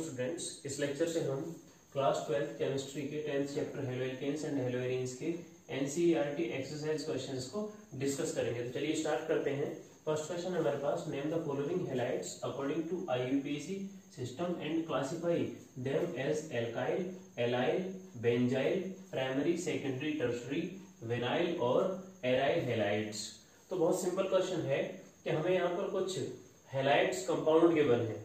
Students, इस lecture से हम क्लास 12 केमिस्ट्री के 10th chapter haloalkanes and haloarenes के एनसीईआरटी एक्सरसाइज क्वेश्चंस को डिस्कस करेंगे। तो चलिए स्टार्ट करते हैं। फर्स्ट क्वेश्चन हमारे पास, name the following halides according to IUPAC system and classify them as alkyl, allyl, benzyl, primary, secondary, tertiary, vinyl और एराइल हैलाइड्स। तो बहुत सिंपल क्वेश्चन है कि हमें यहाँ पर कुछ हैलाइड्स कंपाउंड गिवन है।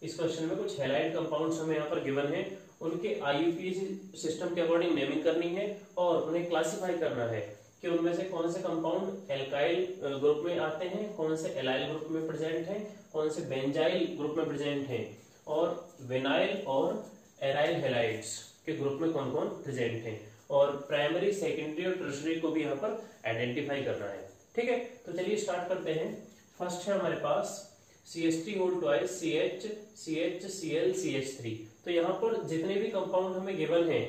इस क्वेश्चन में कुछ हैलाइड कंपाउंड्स हमें यहाँ पर गिवन है, उनके आईयूपीएसी सिस्टम के अकॉर्डिंग नेमिंग करनी है और उन्हें क्लासिफाई करना है कि उनमें से कौन से कंपाउंड एल्काइल ग्रुप में आते हैं, कौन से एलाइल ग्रुप में प्रेजेंट हैं, कौन से बेंजाइल ग्रुप में प्रेजेंट हैं और विनाइल और एराइल हैलाइड्स के ग्रुप में कौन कौन प्रेजेंट हैं, और प्राइमरी, सेकेंडरी और टर्शियरी को भी यहाँ पर आइडेंटिफाई करना है। ठीक है, तो चलिए स्टार्ट करते हैं। फर्स्ट है हमारे पास CH3 whole twice CH CH Cl CH3। तो यहाँ पर जितने भी कंपाउंड हमें गिवन है,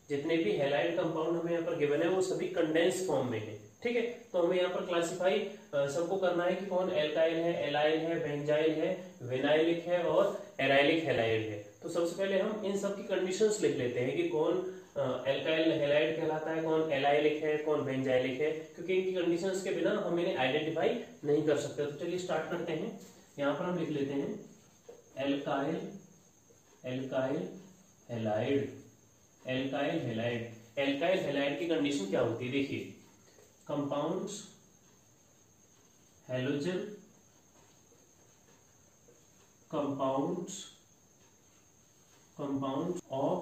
जितने भी हैलाइड कंपाउंड हमें यहाँ पर गिवन है, वो सभी कंडेंस फॉर्म में है। ठीक है, तो हमें यहाँ पर क्लासिफाई सबको करना है कि कौन एल्काइल है, एलाइल है, बेंजाइल है, विनाइलिक है और एराइलिक हैलाइड है। तो सबसे पहले हम इन सब की कंडीशंस लिख लेते हैं कि कौन एल्काइल हैलाइड कहलाता है, कौन एलाइलिक है, कौन बेंजाइलिक है, क्योंकि इनकी कंडीशंस के बिना हम इन्हें आइडेंटिफाई नहीं कर सकते। तो चलिए स्टार्ट करते हैं। यहाँ पर हम लिख लेते हैं alkyl, alkyl halide, alkyl halide. Alkyl halide की कंडीशन क्या होती है, देखिए, compounds halogen, compounds compound of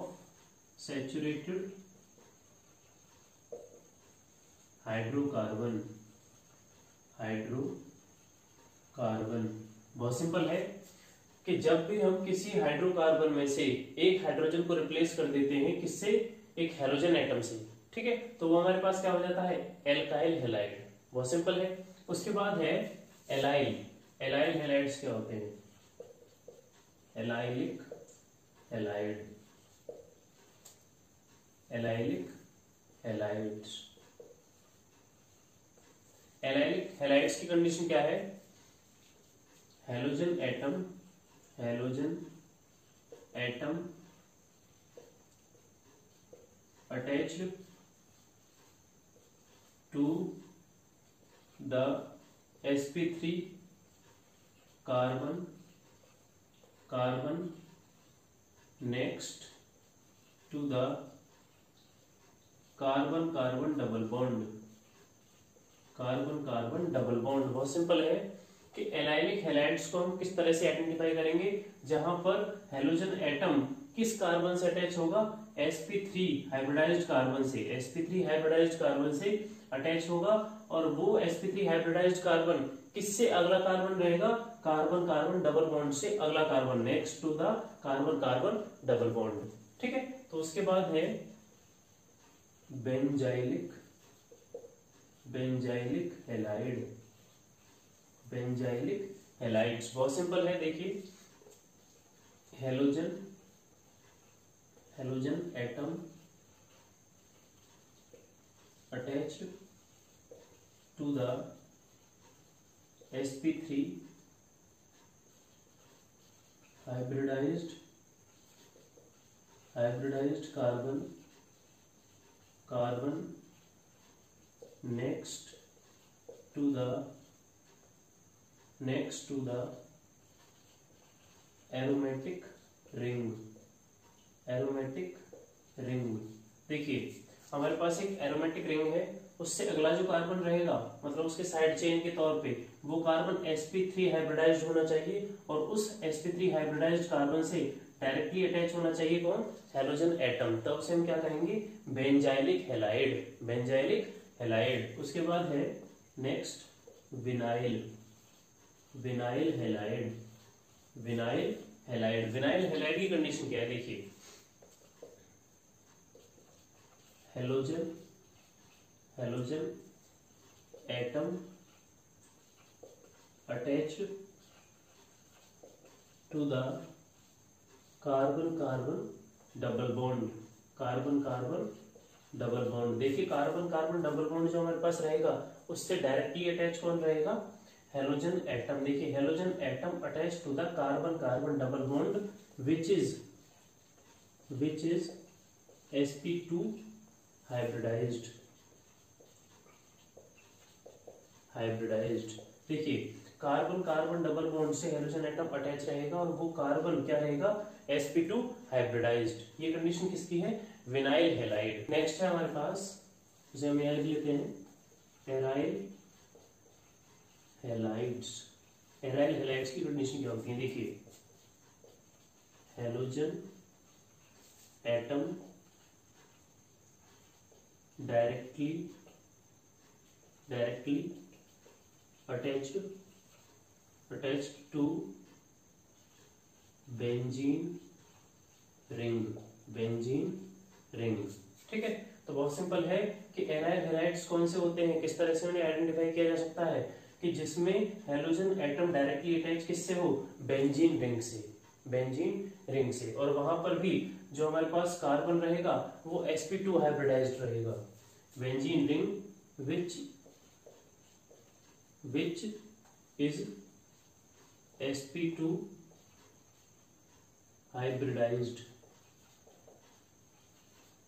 saturated hydrocarbon, hydrocarbon. बहुत सिंपल है कि जब भी हम किसी हाइड्रोकार्बन में से एक हाइड्रोजन को रिप्लेस कर देते हैं किससे, एक हैलोजन एटम से, ठीक है, तो वो हमारे पास क्या हो जाता है, एल्काइल हैलाइड। बहुत सिंपल है। उसके बाद है एलाइल। एलाइल हैलाइड्स क्या होते हैं, allylic halide, allylic halides. Allylic halides की कंडीशन क्या है, halogen atom, halogen atom attached to the sp3 carbon, carbon next to the carbon carbon double bond, carbon carbon double bond. बहुत simple है कि allylic halides को हम किस तरह से आइडेंटिफाई करेंगे, जहां पर हैलोजन एटम किस कार्बन से अटैच होगा, sp3 हाइब्रिडाइज्ड कार्बन से, sp3 हाइब्रिडाइज्ड कार्बन से अटैच होगा, और वो sp3 हाइब्रिडाइज्ड कार्बन किससे अगला कार्बन रहेगा, कार्बन कार्बन डबल बॉन्ड से अगला carbon, next to the carbon carbon double bond. ठीक है, तो उसके बाद है benzylic, benzylic halide, benzylic halides. बहुत सिंपल है, देखिए, halogen, halogen atom attached to the sp3 hybridized, hybridized carbon, carbon next to the aromatic ring, aromatic ring। देखिए, हमारे पास एक एरोमेटिक रिंग है, उससे अगला जो कार्बन रहेगा, मतलब उसके साइड चेन के तौर पे, वो कार्बन sp3 हाइब्रिडाइज्ड होना चाहिए, और उस sp3 हाइब्रिडाइज्ड कार्बन से डायरेक्टली अटैच होना चाहिए कौन, हैलोजन एटम। तब उसे हम क्या कहेंगे, बेंजाइलिक हैलाइड, बेंजाइलिक हैलाइड। उसके बाद है next vinyl, vinyl halide, vinyl halide. Vinyl halide की कंडीशन क्या है, देखिए, halogen, halogen atom attached to the carbon carbon double bond, carbon carbon double bond. देखिए, कार्बन कार्बन डबल बॉन्ड जो हमारे पास रहेगा, उससे डायरेक्टली अटैच कौन रहेगा, हैलोजन एटम। देखिए, halogen atom attach to the carbon carbon double bond which is sp2 hybridized। देखिए कार्बन कार्बन डबल बॉन्ड से हेलोजन एटम अटैच रहेगा और वो कार्बन क्या रहेगा, sp2 हाइब्रिडाइज्ड। ये कंडीशन किसकी है, विनाइल हैलाइड। नेक्स्ट है हमारे पास, इसे हम यहाँ लिख लेते हैं एराइल हैलाइड्स। एराइल हैलाइड्स की कंडीशन क्या होती है, देखिए halogen atom directly attached to benzene ring. ठीक है, तो बहुत सिंपल है कि एराइल हैलाइड्स कौन से होते हैं, किस तरह से उन्हें आइडेंटिफाई किया जा सकता है कि जिसमें हेलोजन एटम डायरेक्टली अटैच किससे हो, बेंजीन रिंग से, और वहां पर भी जो हमारे पास कार्बन रहेगा वो sp2 हाइब्रिडाइज्ड रहेगा। Benzene ring which is sp2 hybridized.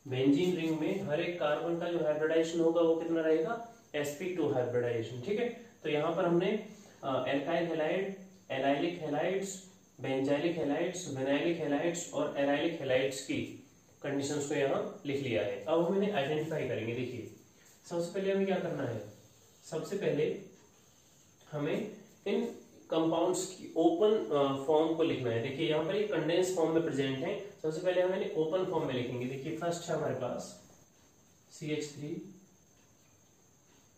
Benzene ring में हर एक कार्बन का जो हाइब्रिडाइजेशन होगा वो कितना रहेगा, sp2 हाइब्रिडाइजेशन। ठीक है, तो यहां पर हमने alkyl halide, allylic halides, benzylic halides, vinylic halides और एराइलिक हैलाइड्स की कंडीशंस को यहाँ लिख लिया है। अब हम इन्हें आइडेंटिफाई करेंगे। देखिए सबसे पहले हमें क्या करना है, सबसे पहले हमें इन कंपाउंड्स की ओपन फॉर्म को लिखना है। देखिए यहाँ पर ये कंडेंस फॉर्म में प्रेजेंट है, सबसे पहले हम इन्हें ओपन फॉर्म में लिखेंगे। देखिए फर्स्ट है हमारे पास CH3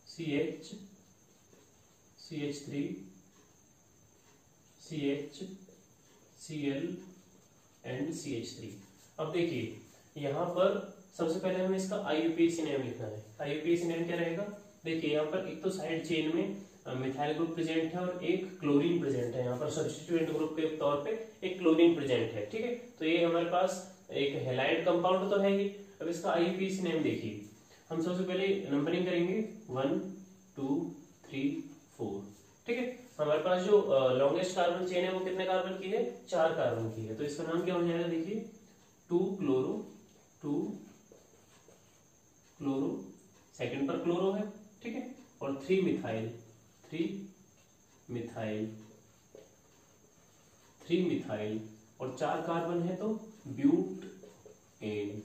CH CH3 CH Cl and CH3। अब देखिए यहाँ पर सबसे पहले हमें इसका IUPAC नेम लिखना है। IUPAC नेम क्या रहेगा, देखिए यहाँ पर एक तो साइड चेन में मिथाइल ग्रुप प्रेजेंट है और एक क्लोरीन प्रेजेंट है। यहाँ पर सब्स्टिट्यूएंट ग्रुप के तौर पे एक क्लोरीन प्रेजेंट है। ठीक है, तो ये हमारे पास एक हैलाइड कंपाउंड तो है ही। अब इसका IUPAC नेम देखिए, हम सबसे पहले नंबरिंग करेंगे 1 2 3 4। ठीक है, हमारे पास जो लॉन्गेस्ट कार्बन चेन है वो कितने कार्बन की है, 4 कार्बन की है। तो इसका नाम क्या हो जाएगा, देखिए 2 क्लोरो, सेकंड पर क्लोरो है। ठीक है, और 3 मिथाइल और 4 कार्बन है तो ब्यूटेन।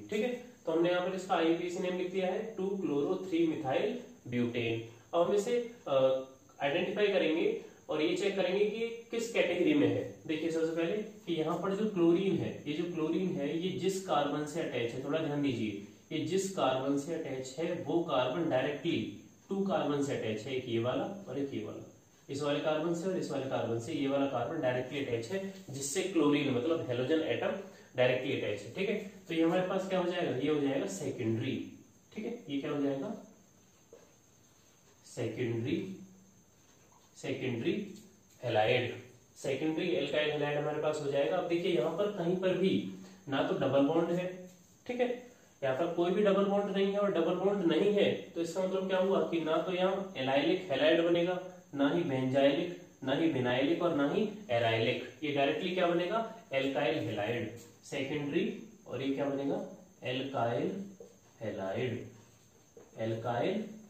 ठीक है, तो हमने यहाँ पर इसका IUPAC नेम लिख दिया है 2 क्लोरो 3 मिथाइल ब्यूटेन। अब हम इसे आइडेंटिफाई करेंगे और ये चेक करेंगे कि किस कैटेगरी में है। देखिए सबसे पहले कि यहाँ पर जो क्लोरीन है, ये जिस कार्बन से अटैच है, थोड़ा ध्यान दीजिए, ये जिस कार्बन से अटैच है वो कार्बन डायरेक्टली 2 कार्बन से अटैच है, एक ये वाला और एक ये वाला। इस वाले कार्बन से और इस वाले कार्बन से ये वाला कार्बन डायरेक्टली अटैच है, जिससे क्लोरीन मतलब हेलोजन एटम डायरेक्टली अटैच है। ठीक है, तो ये हमारे पास क्या हो जाएगा, ये हो जाएगा सेकेंडरी। ठीक है, ये क्या हो जाएगा, secondary halide, secondary alkyl halide हमारे पास हो जाएगा। अब देखिए यहाँ पर कहीं पर भी ना तो डबल बॉन्ड है, ठीक है, यहाँ पर कोई भी डबल बॉन्ड नहीं है और डबल बॉन्ड नहीं है, तो इसका मतलब क्या हुआ कि ना तो यहाँ एलाइलिक हैलाइड बनेगा, ना ही बेंजाइलिक, ना ही विनाइलिक और ना ही एराइलिक। ये डायरेक्टली क्या बनेगा, एल्काइल हैलाइड सेकेंडरी, और ये क्या बनेगा, एल्काइल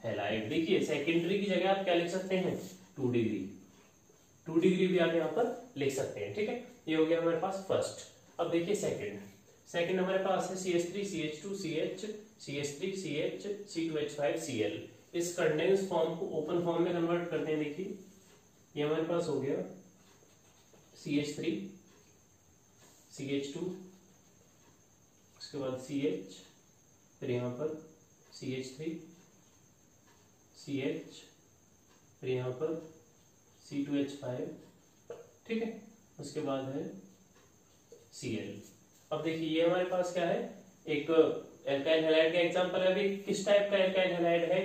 हैलाइड। देखिए सेकेंडरी की जगह आप क्या लिख सकते हैं, 2 डिग्री भी आप यहाँ पर लिख सकते हैं। ठीक है, ये हो गया हमारे पास फर्स्ट। अब देखिए सेकंड हमारे पास है CH3 CH2 CH CH3 CH C2H5 Cl। इस कंडेंस फॉर्म को ओपन फॉर्म में कन्वर्ट करते हैं। देखिए ये हमारे पास हो गया CH3 CH2, उसके बाद CH, फिर यहाँ पर CH3 CH, फिर यहाँ पर C2H5। ठीक है, उसके बाद है Cl। अब देखिए ये हमारे पास क्या है, एक एल्काइल हैलाइड का एग्जांपल है। अभी किस टाइप का एल्काइल हैलाइड है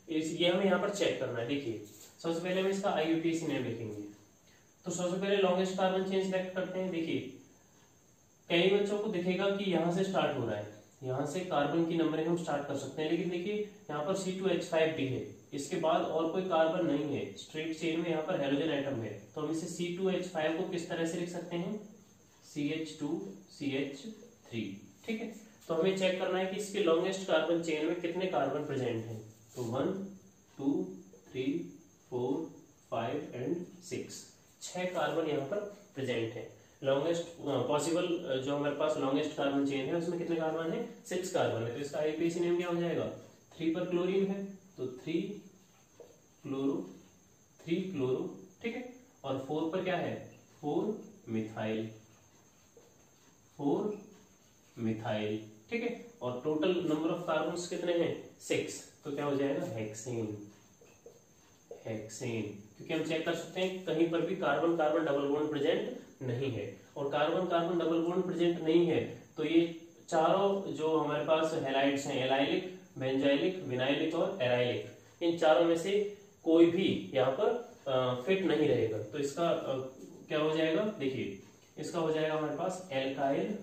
ये हमें यहाँ पर चेक करना है। देखिए सबसे पहले हम इसका IUPAC नेम लिखेंगे। तो सबसे पहले लॉन्गेस्ट कार्बन चेन सिलेक्ट करते हैं। देखिए कई बच्चों को दिखेगा कि यहाँ से स्टार्ट हो रहा है, यहाँ से कार्बन की नंबरिंग हम स्टार्ट कर सकते हैं, लेकिन देखिए यहाँ पर C2H5 भी है, इसके बाद और कोई कार्बन नहीं है, स्ट्रेट चेन में यहाँ पर हेलोजन एटम है, तो हम इसे C2H5 को किस तरह से लिख सकते हैं, CH2CH3। ठीक है, तो हमें चेक करना है कि इसके लॉन्गेस्ट कार्बन चेन में कितने कार्बन प्रेजेंट हैं, तो 1 2 3 4 5 एंड 6, 6 कार्बन यहाँ पर प्रेजेंट है। लॉन्गेस्ट पॉसिबल जो हमारे पास लॉन्गेस्ट कार्बन चेन है उसमें कितने कार्बन है, 6 कार्बन है, तो इसका आईयूपीएसी नेम क्या हो जाएगा, 3 पर क्लोरीन है तो 3 क्लोरो, ठीक है, और 4 पर क्या है, 4 मिथाइल, ठीक है, और टोटल नंबर ऑफ कार्बन्स कितने हैं, 6, तो क्या हो जाएगा, हेक्सेन, क्योंकि हम चेक कर सकते हैं कहीं पर भी carbon carbon double bond present नहीं है, और carbon carbon double bond present नहीं है तो ये चारों जो हमारे पास हैलाइड्स हैं, एलाइलिक, बेंजाइलिक, विनाइलिक और एराइलिक, इन चारों में से कोई भी यहाँ पर फिट नहीं रहेगा, तो इसका क्या हो जाएगा, देखिए इसका हो जाएगा हमारे पास एल्काइल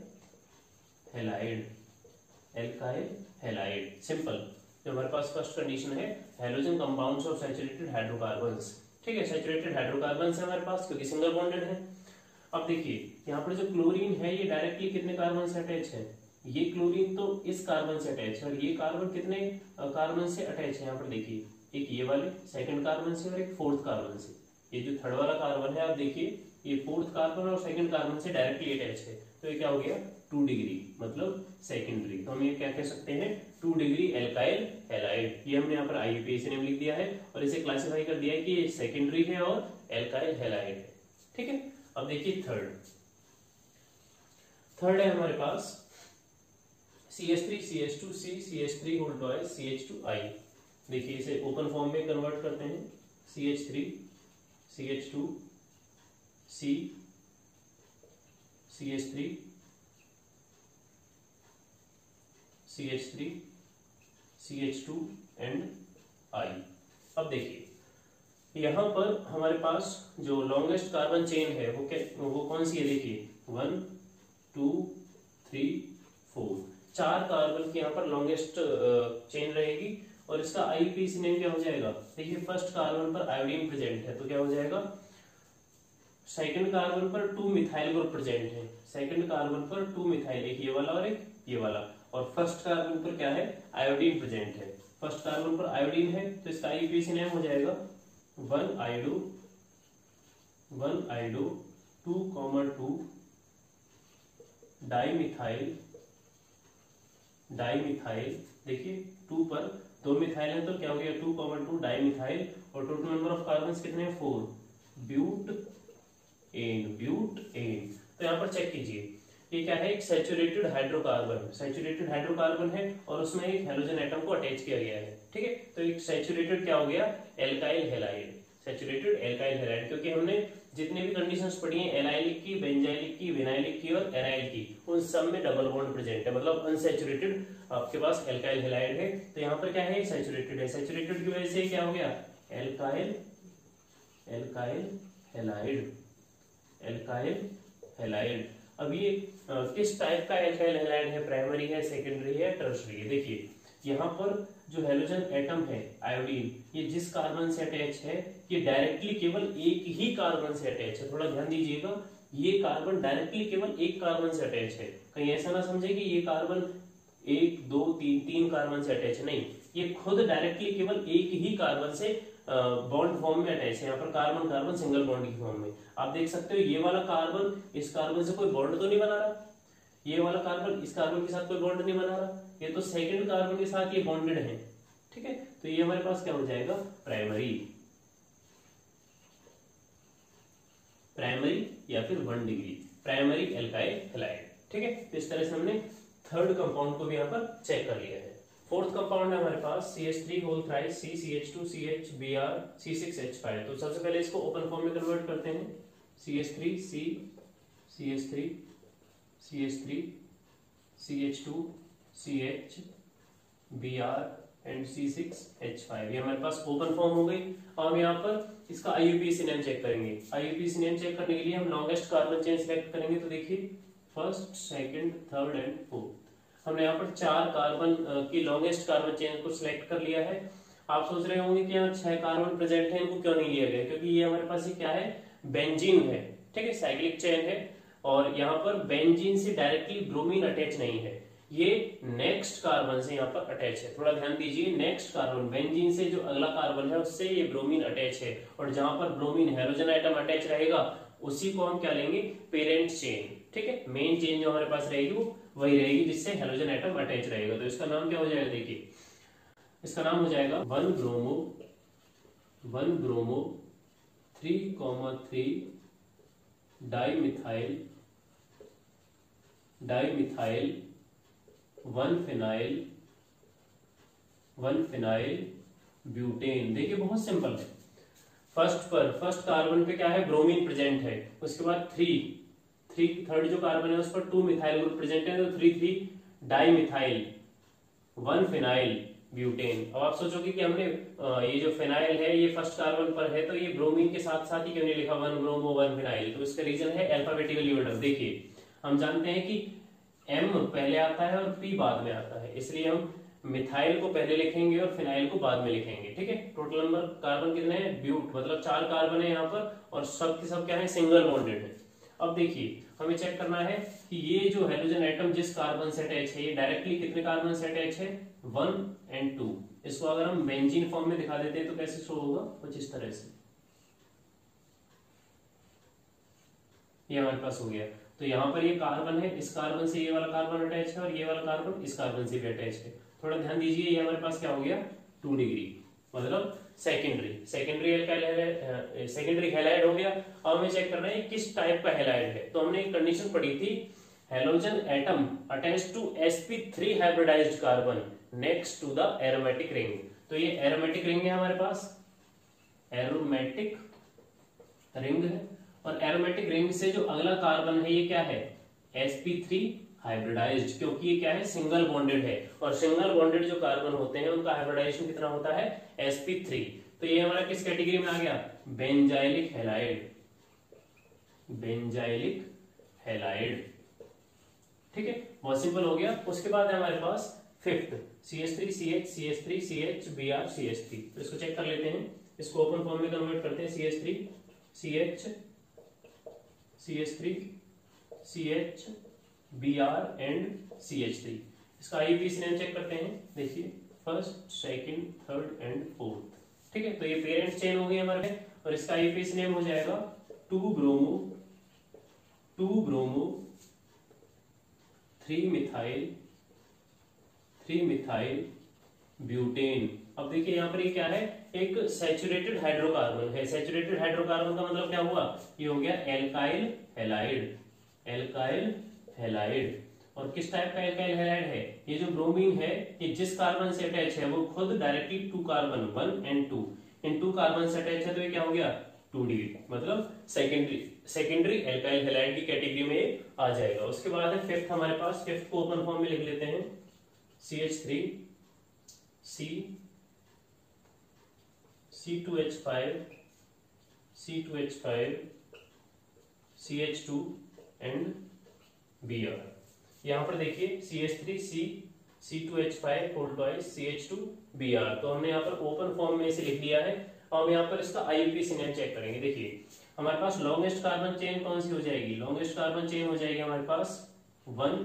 हैलाइड, सिंपल। जो हमारे पास फर्स्ट कंडीशन है, halogen compounds of saturated hydrocarbons, ठीक है, सैचुरेटेड हाइड्रोकार्बन्स है हमारे पास क्योंकि सिंगल बॉन्डेड है। अब देखिए यहाँ पर जो क्लोरीन है ये डायरेक्टली कितने कार्बन से अटैच है, ये क्लोरीन तो इस कार्बन से अटैच है, और ये कार्बन कितने कार्बन से अटैच है, यहाँ पर देखिए एक ये वाले सेकंड कार्बन से और एक फोर्थ कार्बन से, ये जो थर्ड वाला कार्बन है आप देखिए ये फोर्थ कार्बन और सेकंड कार्बन से डायरेक्टली अटैच है, तो ये क्या हो गया 2 डिग्री, मतलब सेकेंडरी, तो हम ये क्या कह सकते हैं 2 डिग्री एल्काइल हैलाइड। ये हमने यहाँ पर आईयूपीएसी नेम लिख दिया है और इसे क्लासिफाई कर दिया है कि ये सेकेंडरी है और एल्काइल हैलाइड है, ठीक है। अब देखिए थर्ड है हमारे पास CH3 CH2C CH3 whole toys CH2I। देखिए इसे ओपन फॉर्म में कन्वर्ट करते हैं, CH3 CH2 C CH3 CH3 CH2 and I। अब देखिए यहाँ पर हमारे पास जो लॉन्गेस्ट कार्बन चेन है वो कौन सी है, देखिए 1 2 3 4, 4 कार्बन की यहाँ पर लॉन्गेस्ट चेन रहेगी, और इसका आईयूपीएसी नेम क्या हो जाएगा, देखिए फर्स्ट कार्बन पर आयोडीन प्रेजेंट है तो क्या हो जाएगा, सेकंड कार्बन पर 2 मिथाइल ग्रुप प्रेजेंट है, सेकंड कार्बन पर 2 मिथाइल, एक ये वाला और एक ये वाला, और फर्स्ट कार्बन पर क्या है आयोडीन प्रेजेंट है, फर्स्ट कार्बन पर आयोडीन है तो इसका आईयूपीएसी नेम हो जाएगा 1 आयोडो 2,2 डाइमिथाइल, देखिए 2 पर 2 मिथाइल है तो क्या हो गया 2,2 डाइमिथाइल, और टोटल नंबर ऑफ कार्बन्स कितने हैं 4, ब्यूटेन। तो यहाँ पर चेक कीजिए ये क्या है, एक सैचुरेटेड हाइड्रोकार्बन है और उसमें एक हेलोजन एटम को अटैच किया गया है, ठीक है, तो एक सैचुरेटेड क्या हो गया alkyl halide, saturated alkyl halide, क्योंकि हमने जितने भी कंडीशंस पढ़ी हैं एलाइलिक की, बेंजाइलिक की, विनाइलिक की और एराइल की, उन सब में डबल बॉन्ड प्रेजेंट है, मतलब अनसैचुरेटेड आपके पास एल्काइल हैलाइड है, तो यहाँ पर क्या है सैचुरेटेड है, सैचुरेटेड की वजह से क्या हो गया एल्काइल हैलाइड। अब ये किस टाइप का एल्काइल हैलाइड है, प्राइमरी है, सेकेंडरी है, टर्शरी है। देखिए यहाँ पर जो हेलोजन एटम है आयोडीन, ये जिस कार्बन से अटैच है ये डायरेक्टली केवल एक ही कार्बन से अटैच है, थोड़ा ध्यान दीजिएगा, ये कार्बन डायरेक्टली केवल एक कार्बन से अटैच है, कहीं ऐसा ना समझे कि ये कार्बन 1 2 3 कार्बन से अटैच है, नहीं, ये खुद डायरेक्टली केवल एक ही कार्बन से बॉन्ड फॉर्म में अटैच है, यहाँ पर कार्बन कार्बन सिंगल बॉन्ड की फॉर्म में। आप देख सकते हो ये वाला कार्बन इस कार्बन से कोई बॉन्ड तो नहीं बना रहा, ये वाला कार्बन इस कार्बन के साथ कोई बॉन्ड नहीं बना रहा, ये तो सेकंड कार्बन के साथ ये बॉन्डेड है, ठीक है, तो ये हमारे पास क्या हो जाएगा प्राइमरी या फिर 1 डिग्री प्राइमरी एल्काइल हैलाइड, ठीक है। तो इस तरह से हमने थर्ड कंपाउंड को भी यहाँ पर चेक कर लिया है। फोर्थ कंपाउंड है हमारे पास CH3 whole thrice C CH2 CH Br C6H5। तो सबसे पहले इसको ओपन फॉर्म में कन्वर्ट करते हैं, CH3 C CH3 CH3 CH2 CH Br and C6H5, ये हमारे पास ओपन फॉर्म हो गई। अब हम यहाँ पर इसका आईयूपीएसी नेम चेक करेंगे। आईयूपीएसी नेम चेक करने के लिए हम लॉन्गेस्ट कार्बन चेन सिलेक्ट करेंगे, तो देखिए first, second, third and fourth, हमने यहाँ पर 4 कार्बन की लॉन्गेस्ट कार्बन चेन को सिलेक्ट कर लिया है। आप सोच रहे होंगे कि यहाँ 6 कार्बन प्रेजेंट है, इनको क्यों नहीं लिया गया, क्योंकि ये हमारे पास ये क्या है, बेंजीन है, ठीक है, साइक्लिक चेन है, और यहाँ पर बेंजीन से डायरेक्टली ब्रोमीन अटैच नहीं है, ये नेक्स्ट कार्बन से यहाँ पर अटैच है। थोड़ा ध्यान दीजिए, नेक्स्ट कार्बन, बेंजीन से जो अगला कार्बन है उससे ये ब्रोमीन अटैच है, और जहां पर ब्रोमीन हेलोजन आइटम अटैच रहेगा उसी को हम क्या लेंगे, पेरेंट चेन, ठीक है। मेन चेन जो हमारे पास रहेगी वो वही रहेगी जिससे हेलोजन आइटम अटैच रहेगा। तो इसका नाम क्या हो जाएगा, देखिए इसका नाम हो जाएगा 1 ब्रोमो 3,3 डाइमिथाइल 1 फिनाइल ब्यूटेन। देखिए बहुत सिंपल है। फर्स्ट कार्बन पे क्या है, ब्रोमीन प्रेजेंट है, उसके बाद थर्ड जो कार्बन है उस पर 2 मिथाइल ग्रुप प्रेजेंट है, तो 3 डाइमिथाइल 1 फिनाइल ब्यूटेन। अब आप सोचोगे कि हमने ये जो फिनाइल है ये फर्स्ट कार्बन पर है, तो ये ब्रोमीन के साथ साथ ही क्यों नहीं लिखा 1 ब्रोमो 1 फिनाइल, तो इसका रीजन है अल्फाबेटिकली ऑर्डर। देखिए हम जानते हैं कि M पहले आता है और P बाद में आता है, इसलिए हम मिथाइल को पहले लिखेंगे और फिनाइल को बाद में लिखेंगे, ठीक है। टोटल नंबर कार्बन कितने हैं, ब्यूट, मतलब 4 कार्बन है यहाँ पर, और सब के सब क्या है, सिंगल बॉन्डेड है। अब देखिए हमें चेक करना है कि ये जो हाइड्रोजन एटम जिस कार्बन से अटैच है ये डायरेक्टली कितने कार्बन से अटैच है, 1 और 2। इसको अगर हम बेंजीन फॉर्म में दिखा देते हैं तो कैसे शो होगा, कुछ इस तरह से, ये हमारे पास हो गया। तो यहाँ पर ये कार्बन है, इस कार्बन से ये वाला कार्बन अटैच है, और ये वाला कार्बन इस कार्बन से भी अटैच है। थोड़ा ध्यान दीजिए, ये हमारे पास क्या हो गया, 2 डिग्री, मतलब सेकेंडरी हैलाइड हो गया। अब हमें चेक करना है किस टाइप का हैलाइड है। तो हमने एक कंडीशन पढ़ी थी, halogen atom attach to sp3 hybridized carbon next to the aromatic ring. तो ये एरोमेटिक रिंग है हमारे पास, एरोमेटिक रिंग है, और एरोमेटिक रिंग से जो अगला कार्बन है ये क्या है, sp3 हाइब्रिडाइज्ड, क्योंकि ये क्या है, सिंगल बॉन्डेड है, और सिंगल बॉन्डेड जो कार्बन होते हैं उनका हाइब्रिडाइजेशन कितना होता है, sp3। तो ये हमारा किस कैटेगरी में आ गया, बेंजाइलिक हैलाइड, ठीक है, बहुत सिंपल हो गया। उसके बाद है हमारे पास fifth CH3CH CH3 CH Br CH3। तो इसको चेक कर लेते हैं, इसको ओपन फॉर्म में कन्वर्ट करते हैं, CH3 CH CH3 CH Br and CH3। इसका IUPAC नेम चेक करते हैं, देखिए first, second, third and fourth, ठीक है। तो ये पेरेंट चेन हो गई हमारे, और इसका IUPAC नेम हो जाएगा 2 ब्रोमो 3 मिथाइल ब्यूटेन। अब देखिए यहाँ पर ये क्या है, एक सैचुरेटेड हाइड्रोकार्बन है। सैचुरेटेड हाइड्रोकार्बन का मतलब क्या हुआ, ये हो गया एल्काइल हैलाइड। और किस टाइप का एल्काइल हैलाइड है, ये जो ब्रोमीन है ये जिस कार्बन से अटैच है वो खुद डायरेक्टली 2 कार्बन 1 और 2 इन 2 कार्बन से अटैच है, तो ये क्या हो गया, 2 डिग्री, मतलब सेकेंडरी एल्काइल हैलाइड की कैटेगरी में आ जाएगा। उसके बाद है फिफ्थ हमारे पास, फिफ्थ को ओपन फॉर्म में लिख लेते हैं, CH3 C2H5 CH2 and Br। यहां पर देखिए CH3 C2H5 CH2 Br। तो हमने यहाँ पर ओपन फॉर्म में इसे लिख लिया है। अब यहाँ पर इसका IUPAC नेम चेक करेंगे। देखिए हमारे पास लॉन्गेस्ट कार्बन चेन कौन सी हो जाएगी, लॉन्गेस्ट कार्बन चेन हो जाएगी हमारे पास 1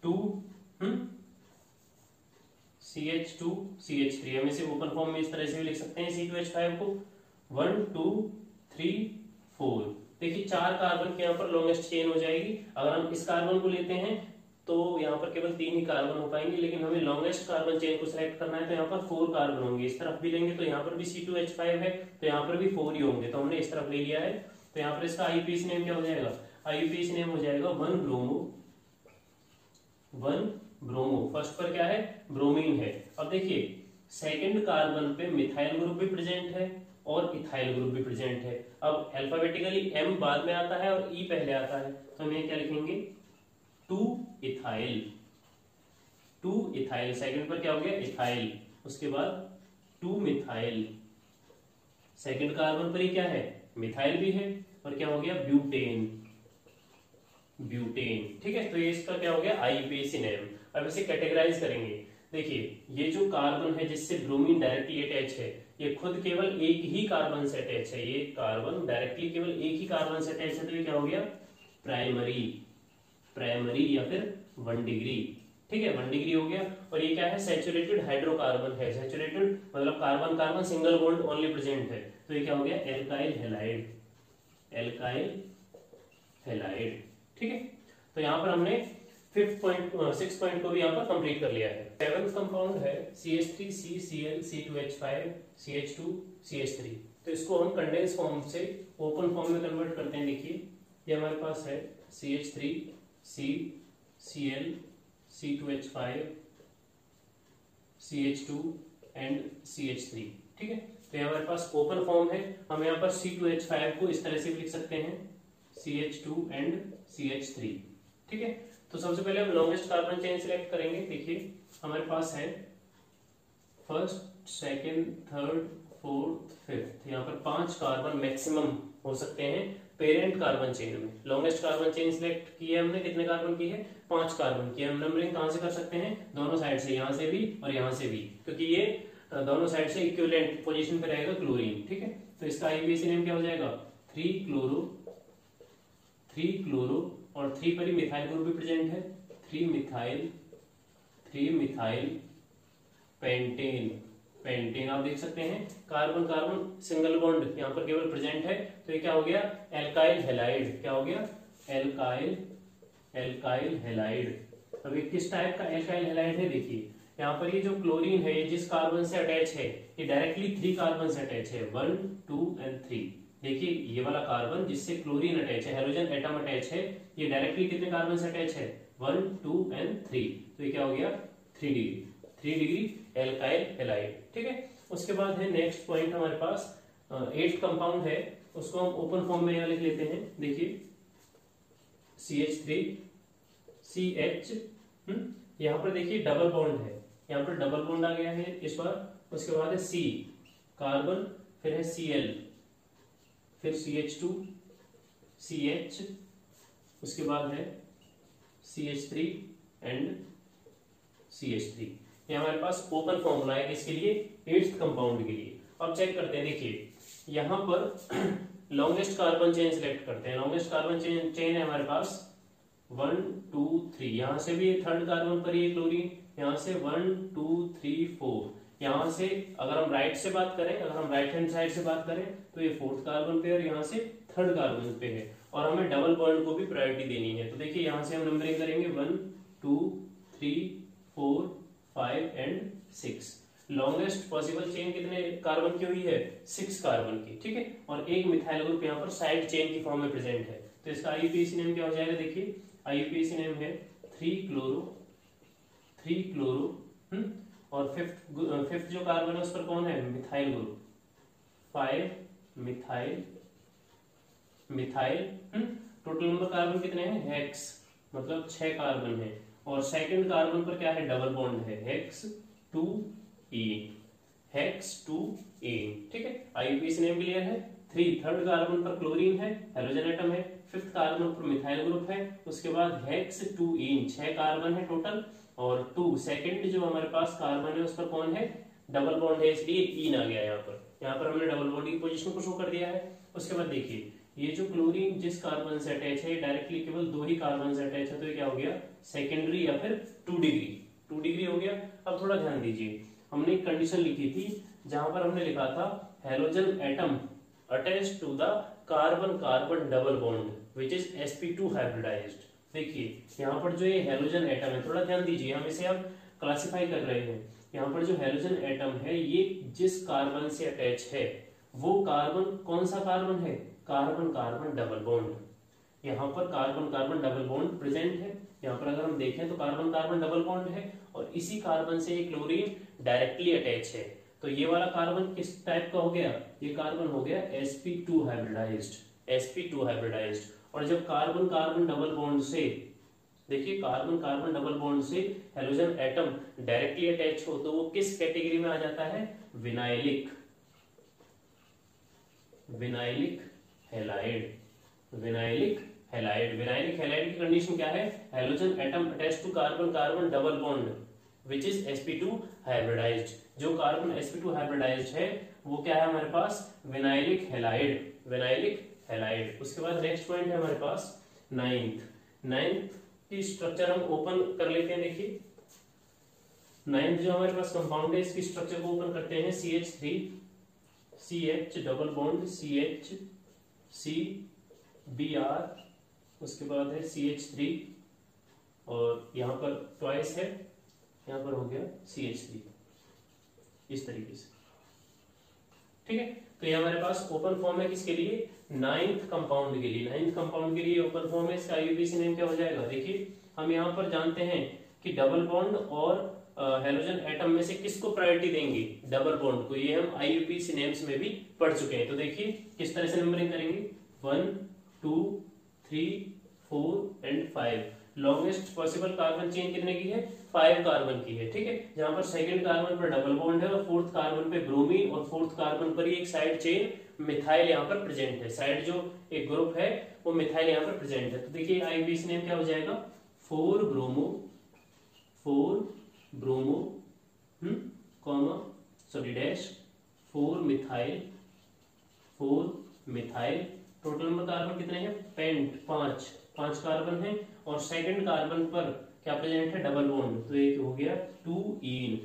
2 CH2 CH3। हम इसे ओपन फॉर्म में इस तरह से भी लिख सकते हैं, C2H5 को 1 2 3 4। देखिए 4 कार्बन के यहाँ पर लॉन्गेस्ट चेन हो जाएगी। अगर हम इस कार्बन को लेते हैं तो यहाँ पर केवल 3 ही कार्बन हो पाएंगे, लेकिन हमें लॉन्गेस्ट कार्बन चेन को सिलेक्ट करना है तो यहाँ पर 4 कार्बन होंगे। इस तरफ भी लेंगे तो यहाँ पर भी C2H5 है तो यहाँ पर भी 4 ही होंगे, तो हमने इस तरफ ले लिया है। तो यहाँ पर इसका IUPAC नेम क्या हो जाएगा, IUPAC नेम हो जाएगा 1 ब्रोमो। फर्स्ट पर क्या है, ब्रोमीन है। अब देखिए सेकंड कार्बन पे मिथाइल ग्रुप भी प्रेजेंट है और इथाइल ग्रुप भी प्रेजेंट है। अब अल्फाबेटिकली M बाद में आता है और E पहले आता है, तो हम ये क्या लिखेंगे 2 इथाइल। सेकंड पर क्या हो गया, इथाइल, उसके बाद 2 मिथाइल। सेकंड कार्बन पर ही क्या है, मिथाइल भी है, और क्या हो गया, ब्यूटेन। ठीक है, तो ये इसका क्या हो गया, IUPAC नेम। अब इसे कैटेगराइज करेंगे। देखिए ये जो कार्बन है जिससे ब्रोमीन डायरेक्टली अटैच है, ये खुद केवल एक ही कार्बन से अटैच है, ये कार्बन डायरेक्टली केवल एक ही कार्बन से अटैच है, तो ये क्या हो गया प्राइमरी, प्राइमरी या फिर 1 डिग्री, ठीक है 1 डिग्री हो गया। और ये क्या है सैचुरेटेड हाइड्रोकार्बन है, सैचुरेटेड मतलब carbon carbon single bond only present है, तो ये क्या हो गया एल्काइल हैलाइड, एल्काइल हैलाइड, ठीक है। तो यहाँ पर हमने 6 पॉइंट को भी यहाँ पर कंप्लीट कर लिया है। 7th कंपाउंड है CH3CCl C2H5 CH2 CH3, तो इसको हम कंडेंस फॉर्म से ओपन फॉर्म में कन्वर्ट करते हैं। देखिए ये हमारे पास है CH3 CCl C2H5 CH2 and CH3, ठीक है। तो ये हमारे पास ओपन फॉर्म है, हम यहाँ पर C2H5 को इस तरह से भी लिख सकते हैं CH2 एंड CH3, ठीक है। तो सबसे पहले हम लॉन्गेस्ट कार्बन चेन सिलेक्ट करेंगे। देखिए हमारे पास है first, second, third, fourth, fifth, यहाँ पर 5 कार्बन मैक्सिमम हो सकते हैं पेरेंट कार्बन चेन में। लॉन्गेस्ट कार्बन चेन सिलेक्ट की है हमने, कितने कार्बन की है 5 कार्बन की। हम नंबरिंग कहां से कर सकते हैं, दोनों साइड से, यहाँ से भी और यहाँ से भी, क्योंकि ये दोनों साइड से इक्विवेलेंट पोजीशन पे रहेगा क्लोरीन, ठीक है। तो इसका आईयूपीएसी नेम क्या हो जाएगा 3 क्लोरो और 3 पर ही मिथाइल ग्रुप भी प्रेजेंट है, 3 मिथाइल पेंटेन, पेंटेन आप देख सकते हैं कार्बन कार्बन सिंगल बॉन्ड यहाँ पर केवल प्रेजेंट है, तो ये क्या हो गया एल्काइल हैलाइड, क्या हो गया एल्काइल हैलाइड। अब ये किस टाइप का एल्काइल हैलाइड है, देखिए यहाँ पर ये जो क्लोरीन है ये जिस कार्बन से अटैच है ये डायरेक्टली 3 कार्बन से अटैच है, 1 2 एंड 3। देखिए ये वाला कार्बन जिससे क्लोरीन अटैच है, हेलोजन एटम अटैच है, ये डायरेक्टली कितने कार्बन से अटैच है 1 2 एंड 3, तो ये क्या हो गया 3 डिग्री एल्काइल हैलाइड, ठीक है। उसके बाद है नेक्स्ट पॉइंट हमारे पास 8th कंपाउंड है, उसको हम ओपन फॉर्म में यहाँ लिख लेते हैं। देखिए CH3 CH, यहाँ पर देखिए डबल बॉन्ड है, यहाँ पर डबल बॉन्ड आ गया है इस बार। उसके बाद है C कार्बन, फिर है Cl, फिर CH2 CH, उसके बाद है CH3 एंड CH3। ये हमारे पास ओपन फॉर्मूला है इसके लिए 8th कंपाउंड के लिए। अब चेक करते हैं, देखिए यहाँ पर लॉन्गेस्ट कार्बन चेन सिलेक्ट करते हैं। लॉन्गेस्ट कार्बन चेन है हमारे पास 1 2 3, यहाँ से भी 3rd कार्बन पर ये क्लोरीन, यहाँ से 1 2 3 4, यहाँ से अगर हम राइट से बात करें, अगर हम राइट हैंड साइड से बात करें तो ये 4th कार्बन पे और यहाँ से 3rd कार्बन पे है, और हमें डबल बॉन्ड को भी प्रायोरिटी देनी है। तो देखिए यहाँ से हम नंबरिंग करेंगे 1 2 3 4 5 एंड 6। लॉन्गेस्ट पॉसिबल चेन कितने कार्बन की हुई है 6 कार्बन की, ठीक है। और एक मिथाइल ग्रुप यहाँ पर साइड चेन की फॉर्म में प्रेजेंट है, तो इसका आईयूपीएसी नेम क्या हो जाएगा, देखिए आईयूपीएसी नेम है 3 क्लोरो, और फिफ्थ जो कार्बन है उस पर कौन है methyl group, 5 methyl, total number carbon कितने हैं हेक्स, मतलब 6 कार्बन है, और सेकंड कार्बन पर क्या है डबल बॉन्ड है हेक्स 2 ए, ठीक है। आईयूपीएसी नेम क्लियर है। 3rd कार्बन पर क्लोरीन है, हेलोजन एटम है, 5th कार्बन पर मिथाइल ग्रुप है, उसके बाद हेक्स 2 6 कार्बन है टोटल, और 2 सेकंड जो हमारे पास कार्बन है उस पर कौन है डबल बॉन्ड है, इसलिए 3 आ गया यहाँ पर हमने डबल बॉन्ड की पोजीशन को शो कर दिया है। उसके बाद देखिए ये जो क्लोरीन जिस कार्बन से अटैच है डायरेक्टली केवल 2 ही कार्बन से अटैच है, तो ये क्या हो गया सेकेंडरी या फिर 2 डिग्री हो गया। अब थोड़ा ध्यान दीजिए, हमने एक कंडीशन लिखी थी जहां पर हमने लिखा था halogen atom attached to the carbon carbon double bond which is sp2 hybridized. देखिए यहाँ पर जो ये हेलोजन एटम है, थोड़ा ध्यान दीजिए, हम इसे अब क्लासिफाई कर रहे हैं। यहाँ पर जो हेलोजन एटम है ये जिस कार्बन से अटैच है वो कार्बन कौन सा कार्बन है कार्बन कार्बन डबल बॉन्ड। यहाँ पर carbon carbon double bond present है, यहाँ पर अगर हम देखें तो कार्बन कार्बन डबल बॉन्ड है, और इसी कार्बन से ये क्लोरीन डायरेक्टली अटैच है। तो ये वाला कार्बन किस टाइप का हो गया, ये कार्बन हो गया sp2 हाइब्रिडाइज्ड। और जब कार्बन कार्बन डबल बॉन्ड से, देखिए कार्बन कार्बन डबल बॉन्ड से हेलोजन एटम डायरेक्टली अटैच हो तो वो किस कैटेगरी में आ जाता है विनाइलिक हैलाइड। विनाइलिक हैलाइड की कंडीशन क्या है, halogen atom attach to carbon carbon double bond which is sp2 hybridized. जो कार्बन sp2 हाइब्रिडाइज्ड है वो क्या है हमारे पास, विनाइलिक हैलाइड, विनाइलिक हैलाइड। उसके बाद नेक्स्ट पॉइंट है हमारे पास नाइन्थ की स्ट्रक्चर हम ओपन कर लेते हैं। देखिए नाइन्थ जो हमारे पास कंपाउंड है इसकी स्ट्रक्चर को ओपन करते हैं। CH3 CH double bond CH CBr, उसके बाद है CH3 और यहाँ पर ट्वाइस है, यहाँ पर हो गया CH3 इस तरीके से, ठीक है। तो ये हमारे पास ओपन फॉर्म है किसके लिए, नाइन्थ कंपाउंड के लिए। नाइन्थ कंपाउंड के लिए ओपन फॉर्म है, इसका आईयूपीएसी नेम क्या हो जाएगा। देखिए हम यहाँ पर जानते हैं कि डबल बॉन्ड और हेलोजन एटम में से किसको प्रायोरिटी देंगे, डबल बॉन्ड को। ये हम आईयूपीएसी नेम्स में भी पढ़ चुके हैं। तो देखिए किस तरह से नंबरिंग करेंगे, 1 2 3 4 and 5। Longest possible carbon chain कितने की है, 5 कार्बन की है, ठीक है। जहां पर सेकंड कार्बन पर डबल बॉन्ड है और फोर्थ कार्बन पे ब्रोमीन और फोर्थ कार्बन पर ही एक साइड चेन मिथाइल यहाँ पर प्रेजेंट है। साइड जो एक ग्रुप है वो मिथाइल यहाँ पर प्रेजेंट है। तो देखिए आईयूपीएसी नेम क्या हो जाएगा, 4 bromo dash 4 methyl. Total number carbon कितने हैं, पेंट 5 कार्बन है और सेकंड कार्बन पर क्या प्रेजेंट है, डबल बॉन्ड। तो एक हो गया 2 इन।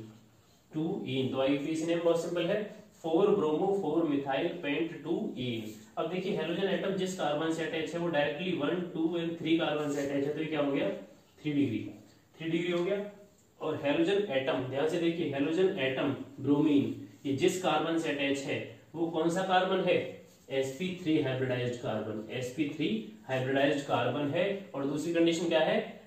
तो आईयूपीएसी नेम बहुत सिंपल है, 4 ब्रोमो 4 मिथाइल पेंट 2 इन। अब देखिए हेलोजन एटम जिस कार्बन से अटैच है वो डायरेक्टली 1 2 एंड 3 कार्बन से अटैच है। तो ये क्या हो गया, 3 डिग्री हो गया। और हेलोजन एटम, ध्यान से देखिए, हेलोजन एटम ब्रोमीन ये जिस कार्बन से अटैच है वो कौन सा कार्बन है, sp3 hybridized carbon. sp3 hybridized carbon है। और दूसरी कंडीशन क्या है,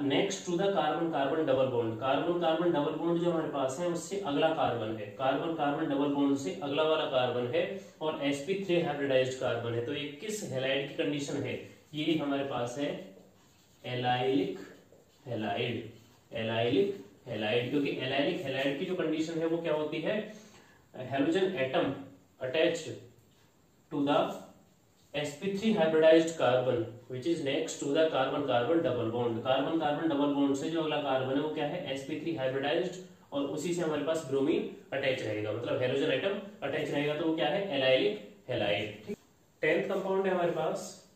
next to the carbon double bond. Carbon double bond जो हमारे पास है उससे अगला कार्बन है, कार्बन डबल बॉन्ड से अगला वाला कार्बन है और sp3 हाइब्रिडाइज्ड कार्बन है। तो ये किस हैलाइड की कंडीशन है, ये हमारे पास है एलाइलिक हैलाइड। क्योंकि एलाइलिक हैलाइड की जो कंडीशन है वो क्या होती है, halogen atom attached to the sp3 hybridized carbon which is next to the carbon double bond. Carbon double bond से जो अगला कार्बन है वो क्या है, sp3 हाइब्रिडाइज्ड, और उसी से हमारे पास ब्रोमीन अटैच रहेगा, मतलब हेलोजन एटम अटैच रहेगा। तो वो क्या है, एलाइलिक हैलाइड। 10th कंपाउंड है हमारे पास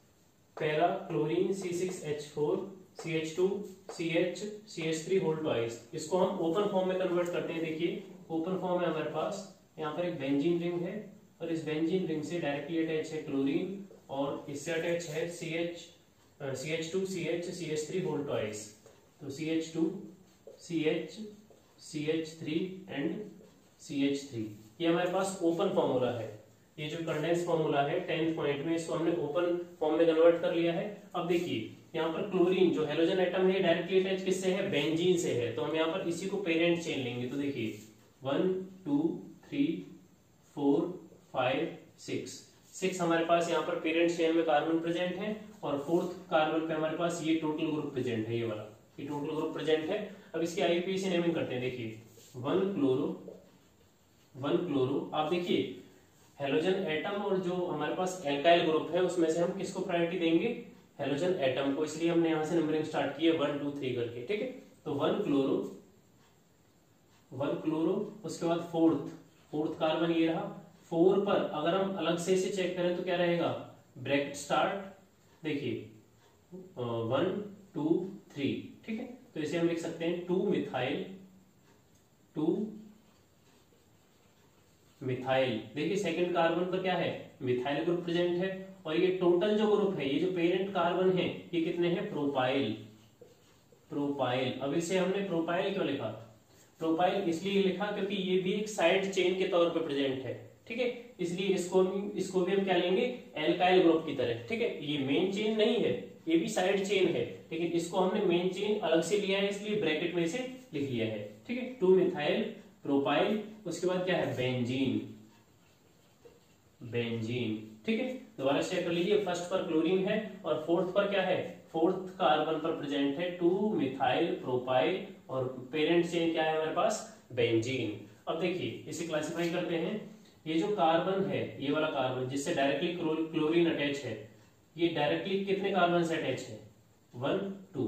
para chlorine C6H4 CH2 CH CH3 whole twice. इसको हम ओपन फॉर्म में कन्वर्ट करते हैं। देखिए ओपन फॉर्म है हमारे पास, यहाँ पर एक बेंजीन रिंग है और इस बेंजीन रिंग से डायरेक्टली अटैच है क्लोरीन और इससे अटैच है CH2 CH CH3 whole twice. तो CH2 CH CH3 and CH3 ये हमारे पास ओपन फॉर्मूला है। ये जो कंडेंस फॉर्मूला है 10th पॉइंट में, इसको हमने ओपन फॉर्म में कन्वर्ट कर लिया है। अब देखिए यहाँ पर क्लोरीन जो हेलोजन एटम है डायरेक्टली अटैच किससे है, बेंजीन से है। तो हम यहाँ पर इसी को पेरेंट चेन लेंगे। तो देखिए 1 2 3 4 5 6 हमारे पास यहाँ पर पेरेंट चेन में कार्बन प्रेजेंट है और फोर्थ कार्बन पे हमारे पास ये टोटल ग्रुप प्रेजेंट है, ये वाला ये टोटल ग्रुप प्रेजेंट है। अब इसकी आईयूपीएसी नेमिंग करते हैं। देखिए 1 क्लोरो। आप देखिए हेलोजन एटम और जो हमारे पास एल्काइल ग्रुप है उसमें से हम किसको प्रायोरिटी देंगे, हेलोजन एटम को, इसलिए हमने यहां से नंबरिंग स्टार्ट की है 1 2 3 करके, ठीक है। तो 1 क्लोरो, उसके बाद फोर्थ कार्बन ये रहा। 4 पर अगर हम अलग से इसे चेक करें तो क्या रहेगा, ब्रैकेट स्टार्ट, देखिए 1 2 3, ठीक है। तो इसे हम लिख सकते हैं 2 मिथाइल। देखिए सेकंड कार्बन पर क्या है, मिथाइल ग्रुप प्रेजेंट है और ये टोटल जो ग्रुप है, ये जो पेरेंट कार्बन है ये कितने हैं, प्रोपाइल। अब इसे हमने प्रोपाइल क्यों लिखा, प्रोपाइल इसलिए लिखा क्योंकि ये भी एक साइड चेन के तौर पर प्रेजेंट है, ठीक है। इसलिए इसको भी हम क्या लेंगे, एल्काइल ग्रुप की तरह, ठीक है। ये मेन चेन नहीं है, ये भी साइड चेन है, लेकिन इसको हमने मेन चेन अलग से लिया है इसलिए ब्रैकेट में इसे लिख लिया है, ठीक है। 2 मिथाइल प्रोपाइल, उसके बाद क्या है, बेंजीन, ठीक है। दोबारा चेक कर लीजिए, फर्स्ट पर क्लोरीन है और फोर्थ पर क्या है, फोर्थ कार्बन पर प्रेजेंट है 2 मिथाइल प्रोपाइल और पेरेंट चेन क्या है हमारे पास, बेंजीन। अब देखिए इसे क्लासिफाई करते हैं। ये जो कार्बन है, ये वाला कार्बन जिससे डायरेक्टली क्लोरीन अटैच है, ये डायरेक्टली कितने कार्बन से अटैच है, 1 2।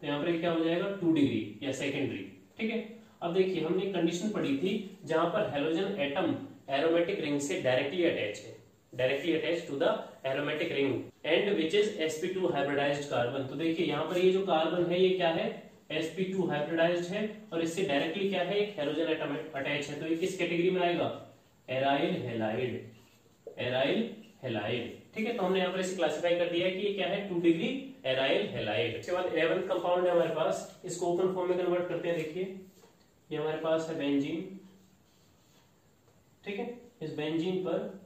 तो यहाँ पर क्या हो जाएगा 2 डिग्री या सेकेंडरी। ठीक है, अब देखिए हमने एक कंडीशन पढ़ी थी जहां पर हेलोजन एटम एरोमेटिक रिंग से डायरेक्टली अटैच है, directly attach to the aromatic ring and which is sp2 hybridized carbon. तो देखिए यहाँ पर ये जो कार्बन है ये क्या है, sp2 हाइब्रिडाइज्ड है और इससे डायरेक्टली क्या है, एक हेलोजन एटम अटैच है। तो ये किस कैटेगरी में आएगा, एराइल हेलाइड, एराइल हेलाइड। ठीक है, तो हमने यहाँ पर इसे क्लासिफाई कर दिया है कि ये क्या है 2 डिग्री एराइल हेलाइड। इसके बाद 11th कंपाउंड है हमारे पास, इसको ओपन फॉर्म में कन्वर्ट करते हैं। देखिए ये हमारे पास है बेंजीन। ठीक है, इस बेंजीन पर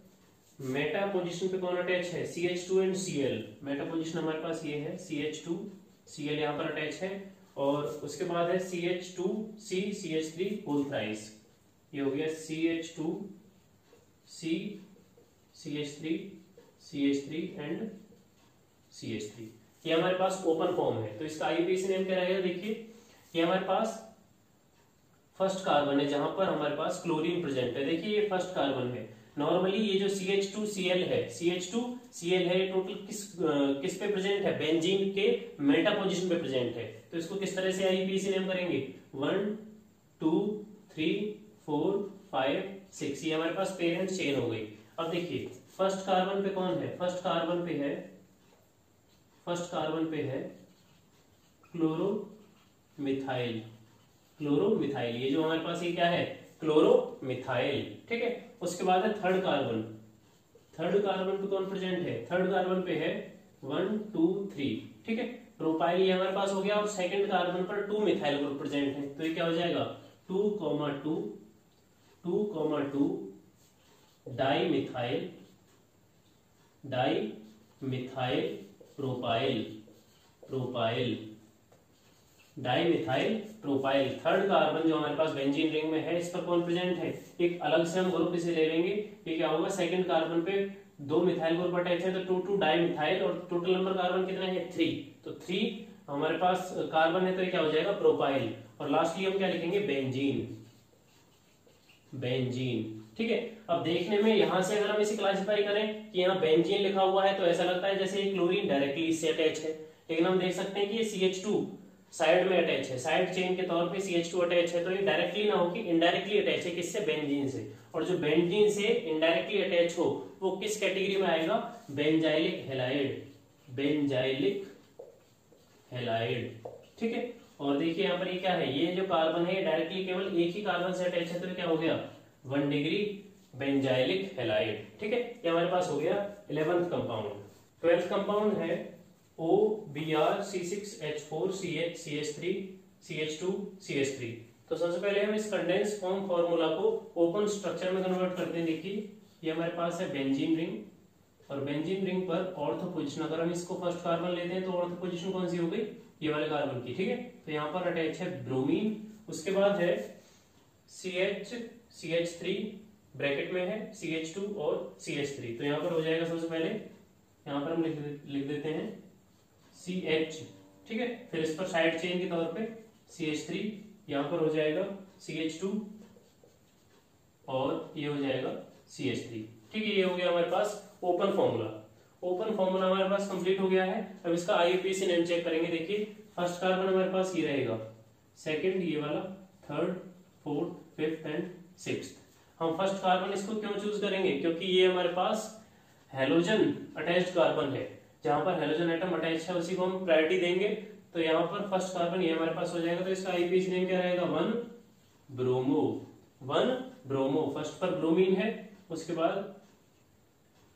मेटा पोजीशन पे कौन अटैच है, CH2 and Cl। Meta position हमारे पास ये है, CH2 Cl यहाँ पर अटैच है और उसके बाद है CH2 C CH3 whole thrice. ये हो गया CH2 C CH3 CH3 and CH3। ये हमारे पास ओपन फॉर्म है, तो इसका IUPAC नेम क्या रहेगा। देखिए ये हमारे पास फर्स्ट कार्बन है जहां पर हमारे पास क्लोरीन प्रेजेंट है। देखिए ये फर्स्ट कार्बन है। नॉर्मली ये जो CH2Cl है, CH2Cl है, टोटल किस पे प्रेजेंट है, बेंजीन के मेटा पोजीशन पे प्रेजेंट है। तो इसको किस तरह से IUPAC नेम करेंगे, 1 2 3 4 5 6, ये हमारे पास पेरेंट चेन हो गई। अब देखिए फर्स्ट कार्बन पे कौन है, फर्स्ट कार्बन पे है क्लोरोमिथाइल, क्लोरोमिथाइल। ये जो हमारे पास ये क्या है, क्लोरोमिथाइल। ठीक है, उसके बाद है थर्ड कार्बन पे कौन प्रेजेंट है, थर्ड कार्बन पे है 1 2 3। ठीक है, प्रोपाइल ये हमारे पास हो गया और सेकंड कार्बन पर 2 मिथाइल ग्रुप प्रेजेंट है। तो ये क्या हो जाएगा 2,2 di methyl propyl di methyl propyl. Third carbon जो हमारे पास बेंजीन रिंग में है, इस पर कौन प्रेजेंट है, एक अलग से हम ग्रुप इसे ले लेंगे। ये क्या होगा, सेकंड कार्बन पे 2 मिथाइल ग्रुप अटैच है तो 2 डाई मिथाइल और टोटल नंबर कार्बन कितना है 3। तो 3 हमारे पास कार्बन है तो ये क्या हो जाएगा प्रोपाइल। और लास्टली हम क्या लिखेंगे, बेंजीन। ठीक है, अब देखने में यहां से अगर हम इसे क्लासिफाई करें कि यहाँ बेंजीन लिखा हुआ है तो ऐसा लगता है जैसे क्लोरीन डायरेक्टली इससे अटैच है, लेकिन हम देख सकते हैं कि ये CH2 साइड में अटैच है, साइड चेन के तौर पे CH2 अटैच है। तो ये डायरेक्टली ना होगी, इनडायरेक्टली अटैच है, किससे, बेंजीन से। और जो बेंजीन से इनडायरेक्टली अटैच हो वो किस कैटेगरी में आएगा, बेंजाइलिक हेलाइड। ठीक है, और देखिए यहाँ पर ये क्या है, ये जो कार्बन है डायरेक्टली केवल एक ही कार्बन से अटैच है, तो ये क्या हो गया 1 डिग्री बेंजाइलिक हेलाइड। ठीक है, ये हमारे पास हो गया 11th कंपाउंड। 12th कंपाउंड है OBr C6H4 CH CH3 CH2 CH3। तो सबसे पहले हम इस कंडेंस फॉर्म फॉर्मूला को ओपन स्ट्रक्चर में कन्वर्ट करते हैं। देखिए ये हमारे पास है बेंजीन रिंग और बेंजीन रिंग पर ऑर्थो पोजीशन, अगर हम इसको फर्स्ट कार्बन लेते हैं तो ऑर्थो पोजीशन कौन सी हो गई, ये वाले कार्बन की। ठीक है, तो यहाँ पर अटैच है ब्रोमीन, उसके बाद है CH3 ब्रैकेट में है CH2 और CH3। तो यहाँ पर हो जाएगा सबसे पहले यहाँ पर हम लिख देते हैं CH। ठीक है, फिर इस पर साइड चेन के तौर पे CH3, यहाँ पर हो जाएगा CH2 और ये हो जाएगा CH3। ठीक है, ये हो गया हमारे पास ओपन फॉर्मूला हमारे पास कंप्लीट हो गया है। अब इसका IUPAC नेम चेक करेंगे। देखिए फर्स्ट कार्बन हमारे पास ये रहेगा, सेकंड ये वाला, third, fourth, fifth and sixth. हम फर्स्ट कार्बन इसको क्यों चूज करेंगे, क्योंकि ये हमारे पास हेलोजन अटैच्ड कार्बन है, जहां पर हेलोजन एटम अटैच है उसी को हम प्रायोरिटी देंगे। तो यहाँ पर फर्स्ट कार्बन ये हमारे पास हो जाएगा, तो इसका IUPAC नेम क्या रहेगा, 1 ब्रोमो। फर्स्ट पर ब्रोमीन है, उसके बाद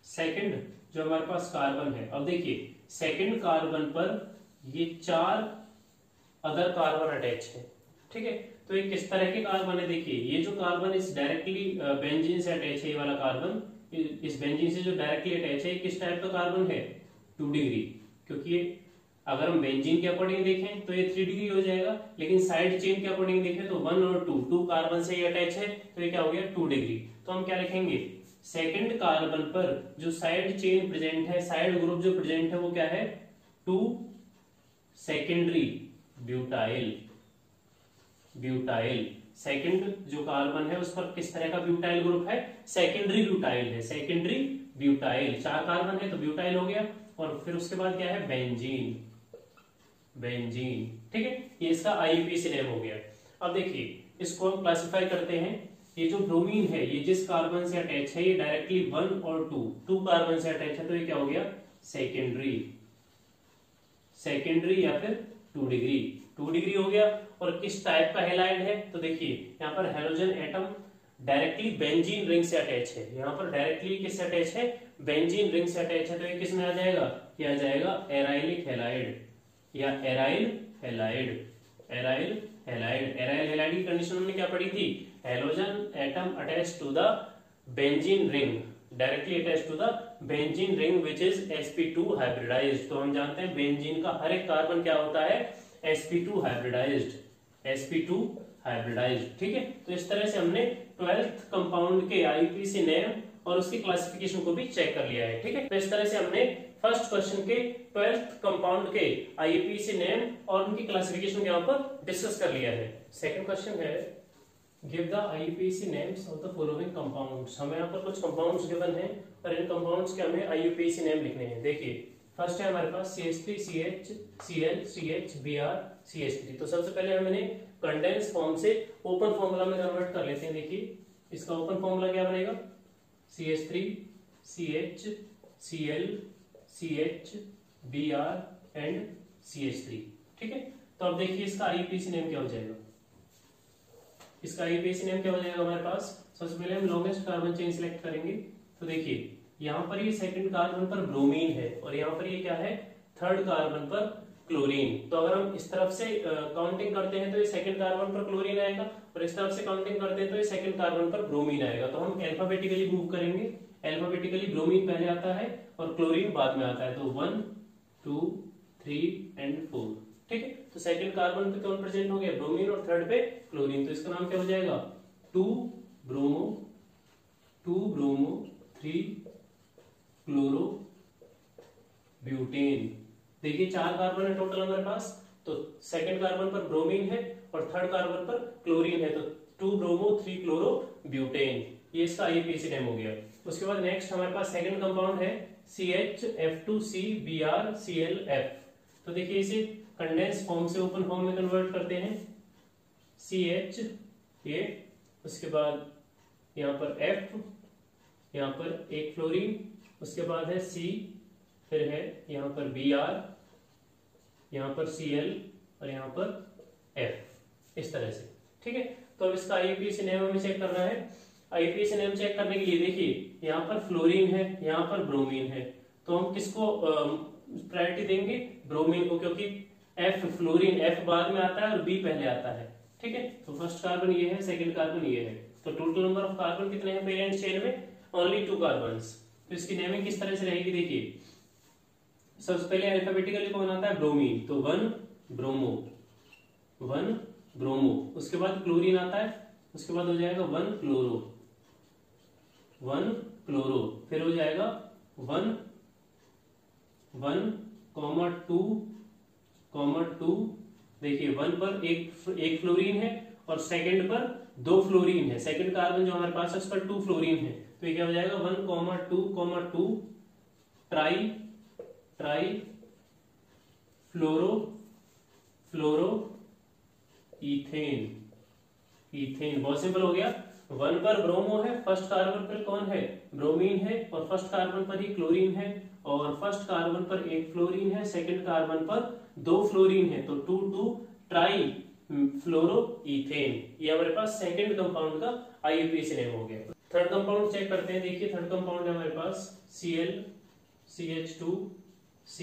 सेकंड जो हमारे पास कार्बन है। अब देखिए सेकंड कार्बन पर ये 4 अदर कार्बन अटैच है। ठीक है, तो ये किस तरह के कार्बन है, देखिए ये जो कार्बन इस डायरेक्टली बेंजीन से अटैच है, ये वाला कार्बन इस बेंजीन से जो डायरेक्टली अटैच है, किस टाइप का कार्बन है, 2 डिग्री। क्योंकि ये अगर हम बेंजीन के अकॉर्डिंग देखें तो ये 3 डिग्री हो जाएगा, लेकिन साइड चेन के अकॉर्डिंग देखें तो 1 और 2 कार्बन से ये अटैच है, तो ये क्या हो गया 2 डिग्री। तो हम क्या लिखेंगे, सेकंड कार्बन पर जो साइड चेन प्रेजेंट है, साइड ग्रुप जो प्रेजेंट है वो क्या है 2 सेकेंडरी ब्यूटाइल। सेकंड जो कार्बन है उस पर किस तरह का ब्यूटाइल ग्रुप है, सेकेंडरी ब्यूटाइल। 4 कार्बन है तो ब्यूटाइल हो गया। और फिर उसके बाद क्या है, बेंजीन। ठीक है, ये इसका आईयूपीएसी नेम हो गया। अब देखिए इसको हम क्लासिफाई करते हैं। ये जो ब्रोमीन है ये जिस कार्बन से अटैच है ये डायरेक्टली 1 और 2 कार्बन से अटैच है, तो ये क्या हो गया सेकेंडरी या फिर 2 डिग्री हो गया। और किस टाइप का हैलाइड है, तो देखिए यहाँ पर halogen atom directly benzene ring से अटैच है। यहाँ पर डायरेक्टली किससे अटैच है, बेंजीन रिंग से अटैच है, तो ये किस में आ जाएगा, ये आ जाएगा एराइलिक हैलाइड या एराइल हैलाइड की कंडीशन हमने क्या पढ़ी थी, halogen atom attach to the benzene ring, directly attach to the benzene ring which is sp2 hybridized. तो हम जानते हैं बेंजीन का हर एक कार्बन क्या होता है, sp2 हाइब्रिडाइज्ड। ठीक है, तो इस तरह से हमने 12th कंपाउंड के आईयूपीएसी नेम और उसकी क्लासिफिकेशन को भी चेक कर लिया है। ठीक है, तो इस तरह से हमने फर्स्ट क्वेश्चन के 12th कंपाउंड के आईयूपीएसी नेम और उनकी क्लासिफिकेशन के ऊपर डिस्कस कर लिया है। सेकंड क्वेश्चन है give the IUPAC names of the following compounds. हमें यहाँ पर कुछ कंपाउंड्स गिवन हैं और इन कंपाउंड्स के हमें आईयूपीएसी नेम लिखने हैं। देखिए फर्स्ट है हमारे पास CH3 CH Cl CH Br CH3। तो सबसे पहले हम इन्हें कंडेंस फॉर्म से ओपन फॉर्मूला में कन्वर्ट कर लेते हैं। देखिए इसका ओपन फॉर्मूला क्या बनेगा, CH3 CH Cl CH Br and CH3। ठीक है, तो अब देखिए इसका आईयूपीएसी नेम क्या हो जाएगा, इसका आईयूपीएसी नेम क्या हो जाएगा हमारे पास। सबसे पहले हम लॉन्गेस्ट कार्बन चेन सिलेक्ट करेंगे। तो देखिए यहाँ पर ये सेकंड कार्बन पर ब्रोमीन है और यहाँ पर ये क्या है, थर्ड कार्बन पर क्लोरीन। तो अगर हम इस तरफ से काउंटिंग करते हैं तो ये सेकंड कार्बन पर क्लोरीन आएगा और इस तरफ से काउंटिंग करते हैं तो ये सेकंड कार्बन पर ब्रोमीन आएगा। तो हम अल्फाबेटिकली मूव करेंगे, अल्फाबेटिकली ब्रोमीन पहले आता है और क्लोरीन बाद में आता है। तो 1 2 3 एंड 4। ठीक है, तो सेकंड कार्बन पे कौन प्रेजेंट हो गया, ब्रोमीन, और थर्ड पे क्लोरीन। तो इसका नाम क्या हो जाएगा, 2 ब्रोमो 3 क्लोरो ब्यूटेन। देखिए 4 कार्बन है टोटल हमारे पास। तो सेकंड कार्बन पर ब्रोमीन है और थर्ड कार्बन पर क्लोरीन है, तो 2 ब्रोमो 3 क्लोरो ब्यूटेन, ये इसका आईयूपीएसी नेम हो गया। उसके बाद नेक्स्ट हमारे पास सेकंड कंपाउंड है CHF2CBrClF। तो देखिए इसे कंडेंस फॉर्म से ओपन फॉर्म में कन्वर्ट करते हैं। CH ये, उसके बाद यहाँ पर F, यहाँ पर एक फ्लोरीन, उसके बाद है C, फिर है यहाँ पर Br, यहाँ पर Cl और यहाँ पर F, इस तरह से। ठीक है, तो अब इसका आईयूपीएसी नेम हमें चेक करना है। आईयूपीएसी नेम चेक करने के लिए देखिए यहाँ पर फ्लोरीन है, यहाँ पर ब्रोमीन है, तो हम किसको प्रायोरिटी देंगे, ब्रोमीन को, क्योंकि F फ्लोरीन F बाद में आता है और B पहले आता है। ठीक है, तो फर्स्ट कार्बन ये है, सेकंड कार्बन ये है, तो टोटल नंबर ऑफ कार्बन कितने हैं पेरेंट चेन में, ओनली 2 कार्बन्स। तो इसकी नेमिंग किस तरह से रहेगी, देखिए सबसे पहले अल्फाबेटिकली कौन आता है, ब्रोमीन, तो 1 ब्रोमो, उसके बाद क्लोरीन आता है, उसके बाद हो जाएगा 1 क्लोरो, फिर हो जाएगा 1 2 देखिए 1 पर एक फ्लोरीन है और सेकंड पर 2 फ्लोरीन है, सेकंड कार्बन जो हमारे पास है उस पर 2 फ्लोरीन है, तो ये क्या हो जाएगा 1 2 ट्राई फ्लोरो इथेन। बहुत सिंपल हो गया। 1 पर ब्रोमो है, फर्स्ट कार्बन पर कौन है, ब्रोमीन है, और फर्स्ट कार्बन पर ही क्लोरीन है, और फर्स्ट कार्बन पर एक फ्लोरीन है, सेकंड कार्बन पर 2 फ्लोरीन है, तो 2 ट्राई फ्लोरो इथेन। ये हमारे पास सेकंड कंपाउंड का आईयूपीएसी नेम हो गया। थर्ड कंपाउंड चेक करते हैं। देखिए थर्ड कंपाउंड है हमारे पास Cl CH2 C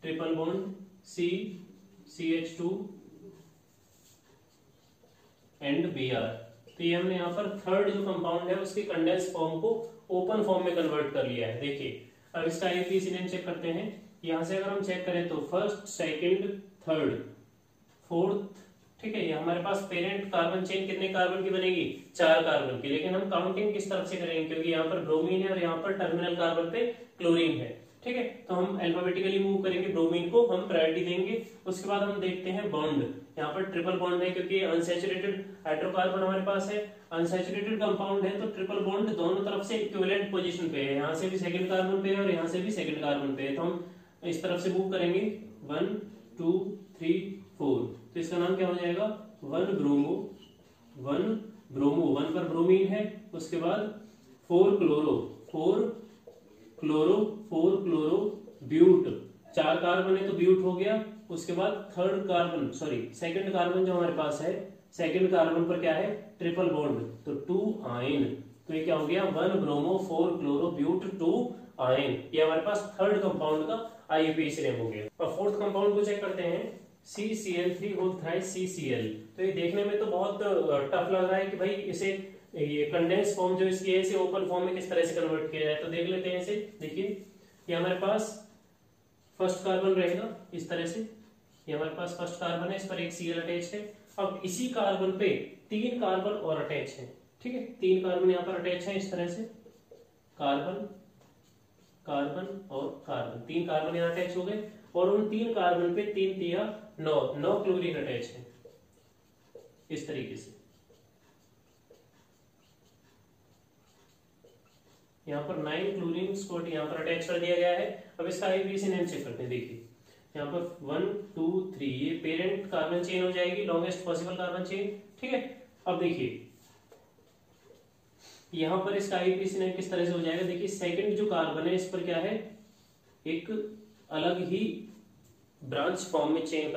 triple bond C CH2 and Br। तो ये हमने यहाँ पर थर्ड जो कंपाउंड है उसकी कंडेंस फॉर्म को ओपन फॉर्म में कन्वर्ट कर लिया है। देखिए अब इसका आईयूपीएसी नेम चेक करते हैं। यहाँ से अगर हम चेक करें तो फर्स्ट, सेकंड, थर्ड, फोर्थ, ठीक है, ये हमारे पास पेरेंट कार्बन चेन कितने कार्बन की बनेगी, 4 कार्बन की, लेकिन हम काउंटिंग किस तरफ से करेंगे, क्योंकि यहाँ पर ब्रोमीन है और यहाँ पर टर्मिनल कार्बन पे क्लोरीन है। ठीक है, तो हम अल्फाबेटिकली मूव करेंगे, ब्रोमीन को हम प्रायोरिटी देंगे। उसके बाद हम देखते हैं बॉन्ड, यहाँ पर ट्रिपल बॉन्ड है क्योंकि अनसैचुरेटेड हाइड्रोकार्बन हमारे पास है, अनसैचुरेटेड कंपाउंड है, तो ट्रिपल बॉन्ड दोनों तरफ से इक्विवेलेंट पोजीशन पे है, यहाँ से भी सेकंड कार्बन पे है और यहाँ से भी सेकंड कार्बन पे है, तो हम इस तरफ से मूव करेंगे 1 2 3 4। तो इसका नाम क्या हो जाएगा, 1 ब्रोमो, 1 पर ब्रोमीन है, उसके बाद 4 क्लोरो ब्यूट, 4 कार्बन है तो ब्यूट हो गया। उसके बाद सेकंड कार्बन जो हमारे पास है, सेकंड कार्बन पर क्या है, ट्रिपल बॉन्ड, तो 2 आयन। तो ये क्या हो गया, 1 ब्रोमो 4 क्लोरो ब्यूट 2 आयन। ये हमारे पास थर्ड कंपाउंड का IUPAC नेम हो गया। और फोर्थ कंपाउंड को चेक करते हैं, CCl3 होल थ्राइस CCl। तो ये देखने में तो बहुत टफ लग रहा है कि भाई इसे ये कंडेंस फॉर्म जो इसकी है इसे ओपन फॉर्म में किस तरह से कन्वर्ट किया जाए। तो देख लेते हैं इसे। देखिए ये हमारे पास फर्स्ट कार्बन रहेगा इस तरह से, ये हमारे पास फर्स्ट कार्बन है, इस पर एक Cl अटैच है। अब इसी कार्बन पे 3 कार्बन और अटैच है, ठीक है, 3 कार्बन यहाँ पर अटैच है इस तरह से, कार्बन कार्बन और कार्बन, 3 कार्बन यहाँ अटैच हो गए। और उन 3 कार्बन पे 3 तिया 9 क्लोरीन अटैच है इस तरीके से। यहाँ पर 9 क्लोरीन स्कोट यहाँ पर अटैच कर दिया गया है। अब इसका IUPAC नेम चेक करते हैं। देखिए यहाँ पर 1 2 3 ये पेरेंट कार्बन चेन हो जाएगी, लॉन्गेस्ट पॉसिबल कार्बन चेन, ठीक है। अब देखिए यहाँ पर इसका IUPAC नेम किस तरह से हो जाएगा। देखिए सेकंड जो कार्बन है इस पर क्या है, एक अलग ही ब्रांच फॉर्म में चेन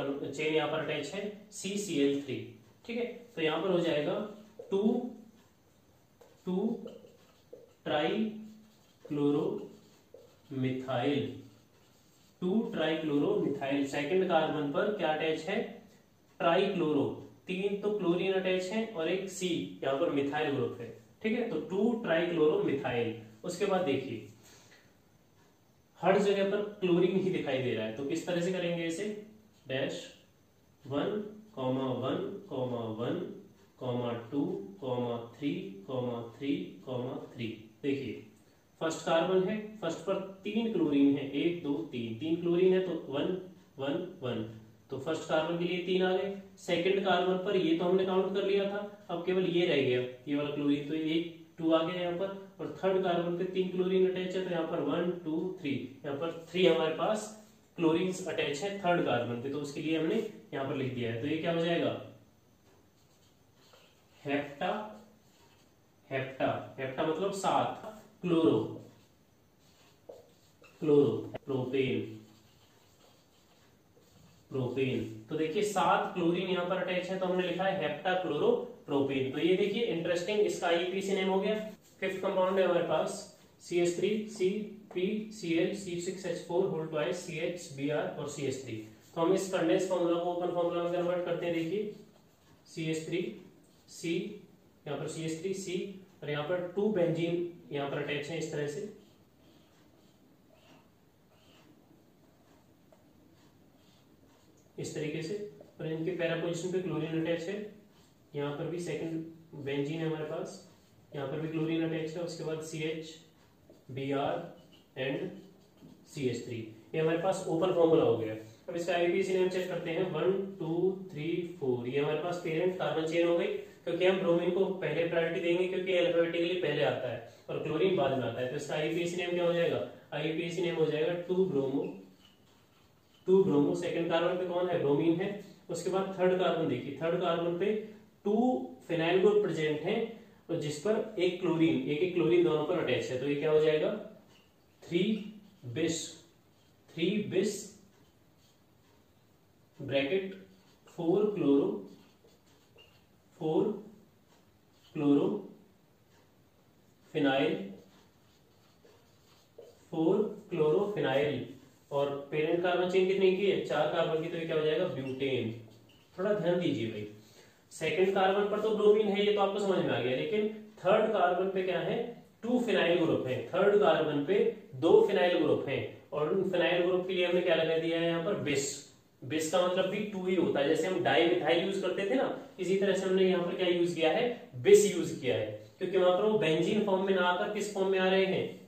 यहाँ पर अटैच है, CCl3, ठीक है। तो यहाँ पर हो जाएगा 2 try chloro methyl. Second carbon पर क्या अटैच है, ट्राई क्लोरो, 3 तो क्लोरीन अटैच है और एक C यहाँ पर मिथाइल ग्रुप है, ठीक है। तो 2 ट्राई क्लोरो मिथाइल। उसके बाद देखिए हर जगह पर क्लोरीन ही दिखाई दे रहा है, तो किस तरह से करेंगे इसे, डैश 1 1 2 3 देखिए फर्स्ट कार्बन है, फर्स्ट पर 3 क्लोरीन है, 1 2 3 क्लोरीन है, तो 1 1 1, तो फर्स्ट कार्बन के लिए 3 आ गए। सेकंड कार्बन पर ये तो हमने काउंट कर लिया था, अब केवल ये रह गया, ये वाला क्लोरीन, तो 1 2 आ गया यहाँ पर। और थर्ड कार्बन पे 3 क्लोरीन अटैच है, तो यहाँ पर 1 2 3, यहाँ पर 3 हमारे पास क्लोरीन अटैच है थर्ड कार्बन पे, तो उसके लिए हमने यहाँ पर लिख दिया है। तो ये क्या हो जाएगा, हेप्टा मतलब 7 क्लोरो प्रोपेन। तो देखिए 7 क्लोरीन यहाँ पर अटैच है, तो हमने लिखा है हेप्टा क्लोरो प्रोपेन। तो ये देखिए इंटरेस्टिंग, इसका IUPAC नेम हो गया। फिफ्थ कंपाउंड है हमारे पास CH3CpCl C6H4 whole twice CHBr और CH3। तो हम इस कंडेंस फॉर्मूला को ओपन फॉर्मूला में कन्वर्ट करते हैं। देखिए CH3C, यहाँ पर CH3C और यहाँ पर 2 बेंजीन यहाँ पर अटैच है इस तरह से, इस तरीके से। और इनके पैरा पोजीशन पे क्लोरीन अटैच है, यहाँ पर भी सेकंड बेंजीन है हमारे पास, यहाँ पर भी क्लोरीन अटैच है। उसके बाद CHBr एंड CH3, ये हमारे पास ओपन फॉर्मूला हो गया। अब इसका IUPAC नेम चेक करते हैं, 1 2 3 4, ये हमारे पास पेरेंट कार्बन चेन हो गई, क्योंकि हम ब्रोमीन को पहले प्रायोरिटी देंगे क्योंकि अल्फाबेटिकली पहले आता है और क्लोरीन बाद में आता है। तो इसका IUPAC नेम क्या हो जाएगा, IUPAC नेम हो जाएगा 2 ब्रोमो। सेकंड कार्बन पे कौन है, ब्रोमीन है। उसके बाद थर्ड कार्बन, देखिए थर्ड कार्बन पे 2 फिनाइल ग्रुप प्रेजेंट है और जिस पर एक क्लोरीन दोनों पर अटैच है। तो ये क्या हो जाएगा, 3 बिस ब्रैकेट 4 क्लोरो फिनाइल। और पेरेंट कार्बन चेन कितने की है, 4 कार्बन की, तो ये क्या हो जाएगा, ब्यूटेन। थोड़ा ध्यान दीजिए भाई, सेकंड कार्बन पर तो ब्रोमीन है, ये तो आपको समझ में आ गया, लेकिन थर्ड कार्बन पे क्या है, 2 फिनाइल ग्रुप है। थर्ड कार्बन पे 2 फिनाइल ग्रुप है और उन फिनाइल ग्रुप के लिए हमने क्या लगा दिया है यहाँ पर, बिस का मतलब भी 2 ही होता है। जैसे हम डाई मिथाइल यूज करते थे ना, इसी तरह से हमने यहाँ पर क्या यूज किया है, बिस यूज किया है, क्योंकि वहां पर वो बेंजीन फॉर्म में ना आकर किस फॉर्म में आ रहे हैं,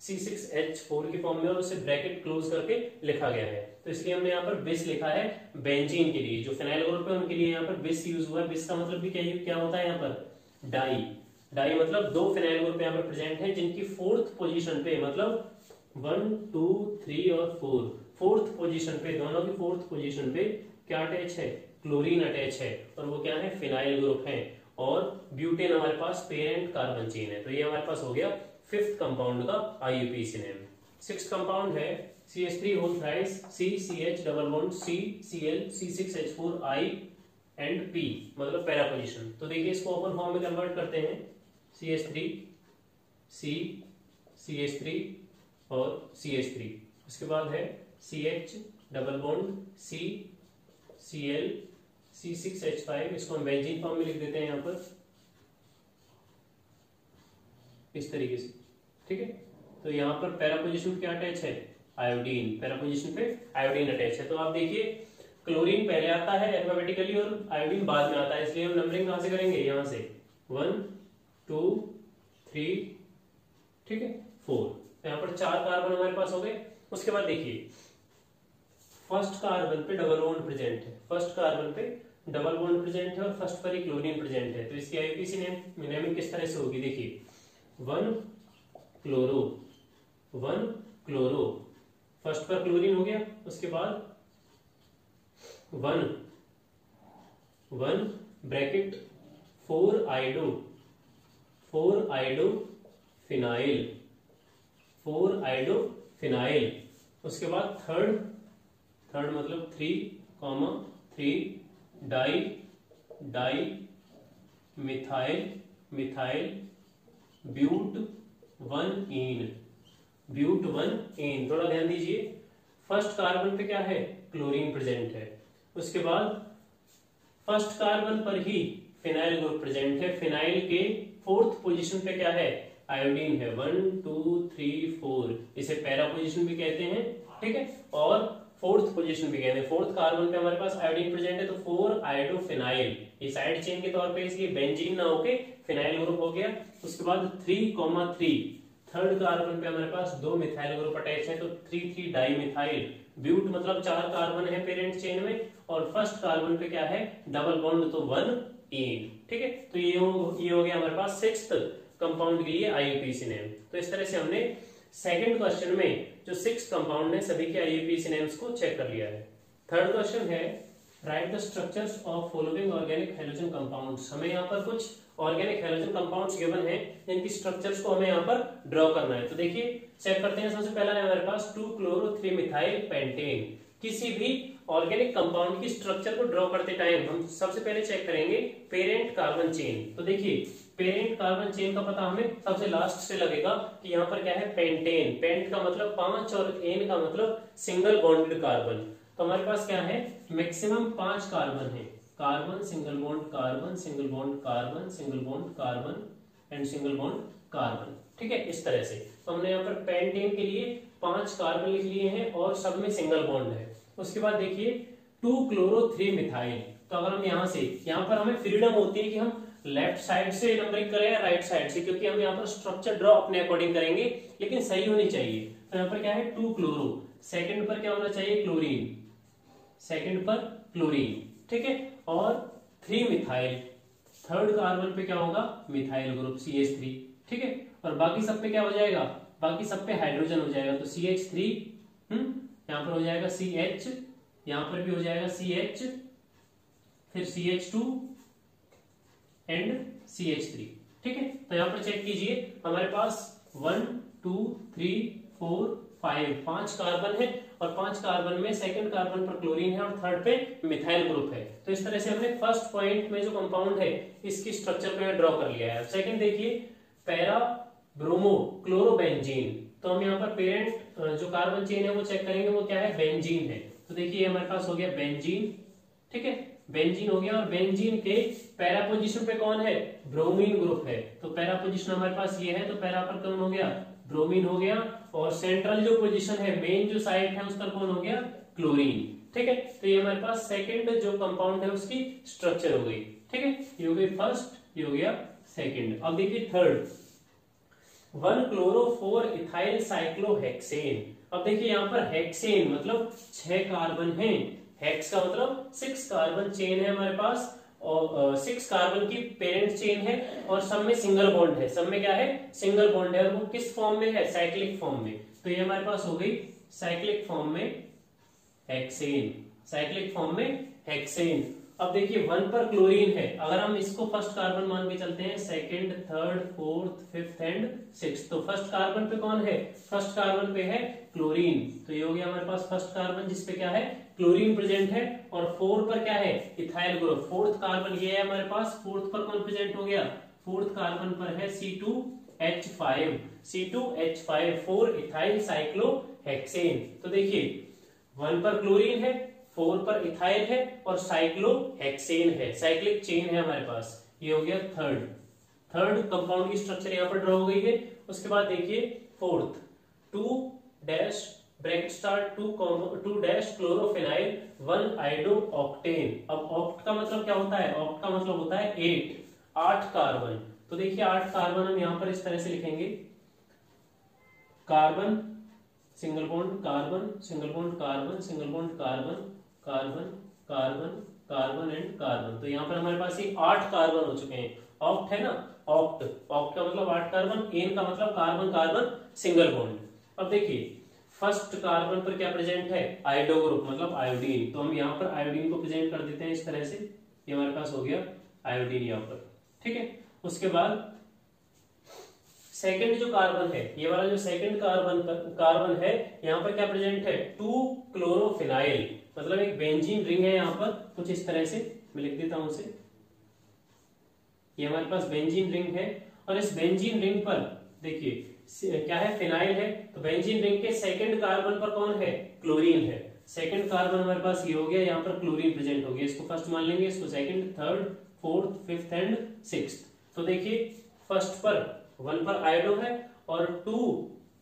C6H4 की फॉर्म में, और उसे ब्रैकेट क्लोज करके लिखा गया है। तो इसलिए हमने यहाँ पर बिस लिखा है बेंजीन के लिए। जो फिनाइल ग्रुप है उनके लिए यहाँ पर बिस यूज हुआ है। बिस का मतलब भी क्या होता है यहाँ पर, डाई मतलब 2 फिनाइल ग्रुप यहाँ पर प्रेजेंट है जिनकी 4th पोजीशन पे, मतलब 1 2 3 और फोर्थ पोजीशन पे, दोनों की फोर्थ पोजीशन पे क्या अटैच है, क्लोरीन अटैच है, और वो क्या है, फिनाइल ग्रुप है, और ब्यूटेन हमारे पास पेरेंट कार्बन चेन है। तो ये हमारे पास हो गया फिफ्थ कंपाउंड का IUPAC नेम। सिक्स्थ कंपाउंड है CH3 whole thrice CCH double bond CCl C6H4 I and P, मतलब पैरा पोजीशन। तो देखिए इसको ओपन फॉर्म में कन्वर्ट करते हैं, CH3 C CH3 और CH3, उसके बाद है CH double bond C Cl C6H5, इसको हम बेंजीन फॉर्म में लिख देते हैं यहाँ पर इस तरीके से, ठीक है। तो यहाँ पर पैरा पोजीशन क्या अटैच है, आयोडीन, पैरा पोजीशन पे आयोडीन अटैच है। तो आप देखिए क्लोरीन पहले आता है अल्फाबेटिकली और आयोडीन बाद में आता है, इसलिए हम नंबरिंग कहां से करेंगे, यहां से 1 2 3, ठीक है, 4। तो यहाँ पर 4 कार्बन हमारे पास हो गए। उसके बाद देखिए फर्स्ट कार्बन पे डबल बॉन्ड प्रेजेंट है, फर्स्ट कार्बन पे डबल बॉन्ड प्रेजेंट है और फर्स्ट पर ही क्लोरीन प्रेजेंट है। तो इसकी IUPAC नेमिंग किस तरह से होगी, देखिए 1 क्लोरो, फर्स्ट पर क्लोरीन हो गया, उसके बाद 1 ब्रैकेट 4 आइडो फिनाइल, उसके बाद थर्ड मतलब 3 डाई मिथाइल ब्यूट 1 इन। थोड़ा ध्यान दीजिए, फर्स्ट कार्बन पे क्या है, क्लोरीन प्रेजेंट है, उसके बाद फर्स्ट कार्बन पर ही फिनाइल ग्रुप प्रेजेंट है, फिनाइल के फोर्थ पोजीशन पे क्या है, आयोडीन है, 1 2 3 4, इसे पैरा पोजीशन भी कहते हैं, ठीक है, और फोर्थ पोजीशन भी कहते हैं। फोर्थ कार्बन पे हमारे पास आयोडीन प्रेजेंट है, तो 4 आयोडोफिनाइल, ये साइड चेन के तौर पे इसलिए बेंजीन ना होके फिनाइल ग्रुप हो गया। उसके बाद 3,3 थर्ड कार्बन पे हमारे पास 2 मिथाइल ग्रुप अटैच है, तो 3 डाई मिथाइल ब्यूट, मतलब 4 कार्बन है पेरेंट चेन में, और फर्स्ट कार्बन पे क्या है, डबल बॉन्ड, तो 1 इन, ठीक है। तो ये हो गया हमारे पास सिक्स्थ कंपाउंड के लिए IUPAC नेम। तो इस तरह से हमने सेकंड क्वेश्चन में जो 6 कंपाउंड है सभी के IUPAC नेम्स को चेक कर लिया है। थर्ड क्वेश्चन है right the structures of following organic halogen compounds. हमें यहाँ पर कुछ ऑर्गेनिक हैलोजन कंपाउंड्स गिवन है, जिनकी स्ट्रक्चर्स को हमें यहाँ पर ड्रॉ करना है। तो देखिए चेक करते हैं। सबसे पहला है हमारे पास 2-chloro-3-methyl पेंटेन। किसी भी ऑर्गेनिक कंपाउंड की स्ट्रक्चर को ड्रॉ करते टाइम हम सबसे पहले चेक करेंगे पेरेंट कार्बन चेन। तो देखिए पेरेंट कार्बन चेन का पता हमें सबसे लास्ट से लगेगा कि यहाँ पर क्या है, पेंटेन। पेंट का मतलब 5 और एन का मतलब सिंगल बॉन्डेड कार्बन। तो हमारे पास क्या है, मैक्सिमम 5 कार्बन है, carbon single bond carbon single bond carbon single bond carbon and single bond carbon, ठीक है, इस तरह से। तो हमने यहाँ पर पेंटेन के लिए 5 कार्बन लिख लिए हैं और सब में सिंगल बॉन्ड है। उसके बाद देखिए 2-chloro-3-methyl। तो अगर हम यहाँ पर हमें फ्रीडम होती है कि हम लेफ्ट साइड से नंबरिंग करें या राइट साइड से, क्योंकि हम यहाँ पर स्ट्रक्चर ड्रॉ अपने अकॉर्डिंग करेंगे, लेकिन सही होनी चाहिए। तो यहाँ पर क्या है 2-chloro, सेकंड पर क्या होना चाहिए, क्लोरीन, सेकंड पर क्लोरीन, ठीक है, और 3-methyl, थर्ड कार्बन पे क्या होगा, मिथाइल ग्रुप CH3, ठीक है, और बाकी सब पे क्या हो जाएगा, बाकी सब पे हाइड्रोजन हो जाएगा। तो CH3 यहाँ पर हो जाएगा CH, यहाँ पर भी हो जाएगा CH, फिर CH2 एंड CH3, ठीक है। तो यहाँ पर चेक कीजिए हमारे पास 1 2 3 4 5 कार्बन है, और 5 कार्बन में सेकंड कार्बन पर क्लोरीन है और थर्ड पे मिथाइल ग्रुप है। तो इस तरह से हमने फर्स्ट पॉइंट में जो कंपाउंड है इसकी स्ट्रक्चर को ड्रॉ कर लिया है। सेकंड देखिए पैरा ब्रोमो क्लोरोबेंजीन। तो हम यहाँ पर पेरेंट जो कार्बन चेन है वो चेक करेंगे, वो क्या है, बेंजीन है। तो देखिए हमारे पास हो गया बेंजीन, ठीक है, बेंजीन हो गया, और बेंजीन के पैरा पोजीशन पे कौन है, ब्रोमीन ग्रुप है। तो पैरा पोजीशन हमारे पास ये है, तो पैरा पर कौन हो गया, ब्रोमीन हो गया, और सेंट्रल जो पोजीशन है, मेन जो साइट है, उस पर कौन हो गया, क्लोरीन, ठीक है। तो ये हमारे पास सेकंड जो कंपाउंड है उसकी स्ट्रक्चर हो गई, ठीक है, ये हो गई फर्स्ट, ये हो गया सेकंड। अब देखिए थर्ड 1-chloro-4-ethyl cyclohexane। अब देखिए यहाँ पर हेक्सेन मतलब 6 कार्बन है, हेक्स का मतलब 6 कार्बन चेन है हमारे पास, और 6 कार्बन की पेरेंट चेन है, और सब में सिंगल बॉन्ड है, सब में क्या है, सिंगल बॉन्ड है, और वो किस फॉर्म में है, साइक्लिक फॉर्म में। तो ये हमारे पास हो गई साइक्लिक फॉर्म में हेक्सेन, साइक्लिक फॉर्म में हेक्सेन। अब देखिए 1 पर क्लोरीन है, अगर हम इसको फर्स्ट कार्बन मान के चलते हैं, second, third, fourth, fifth and sixth, तो फर्स्ट कार्बन पे कौन है, फर्स्ट कार्बन पे है क्लोरीन, तो ये हो गया हमारे पास फर्स्ट कार्बन जिसपे क्या है, क्लोरीन प्रेजेंट है। और 4 पर क्या है, इथाइल ग्रुप, फोर्थ कार्बन ये है हमारे पास, फोर्थ पर कौन प्रेजेंट हो गया, फोर्थ कार्बन पर है C2H5, C2H5, 4 इथाइल साइक्लोहेक्सेन। तो देखिए 1 पर क्लोरीन है, 4 पर इथाइल है और साइक्लोहेक्सेन है, साइक्लिक चेन है हमारे पास। ये हो गया थर्ड कंपाउंड की स्ट्रक्चर यहाँ पर ड्रॉ हो गई है। उसके बाद देखिए fourth, 2 dash bracket start 2 dash chlorophenyl 1 आइडो octane. अब ऑक्ट का मतलब क्या होता है, ऑक्ट का मतलब होता है 8 कार्बन। तो देखिए 8 कार्बन हम यहाँ पर इस तरह से लिखेंगे, carbon single bond, carbon single bond, carbon single bond, carbon carbon carbon carbon and carbon. तो यहाँ पर हमारे पास ये 8 कार्बन हो चुके हैं। ऑक्ट है ना, ऑक्ट का मतलब 8 कार्बन, एन का मतलब कार्बन कार्बन सिंगल बॉन्ड। अब देखिए फर्स्ट कार्बन पर क्या प्रेजेंट है, आयोडो ग्रुप मतलब आयोडीन, तो हम यहाँ पर आयोडीन को प्रेजेंट कर देते हैं इस तरह से, ये हमारे पास हो गया आयोडीन यहाँ पर, ठीक है। उसके बाद सेकंड जो कार्बन है, ये वाला जो सेकंड कार्बन है, यहाँ पर क्या प्रेजेंट है, 2 क्लोरोफिनाइल, मतलब एक बेंजीन रिंग है यहाँ पर, कुछ इस तरह से मैं लिख देता हूं उसे, ये हमारे पास बेंजीन रिंग है। और इस बेंजीन रिंग पर देखिए क्या है, फिनाइल है, तो बेंजीन रिंग के सेकंड कार्बन पर कौन है, क्लोरीन है। सेकंड कार्बन हमारे पास ये हो गया, यहाँ पर क्लोरीन प्रेजेंट हो गया, इसको फर्स्ट मान लेंगे, इसको second, third, fourth, fifth and sixth. तो देखिए फर्स्ट पर 1 पर आयोडो है और 2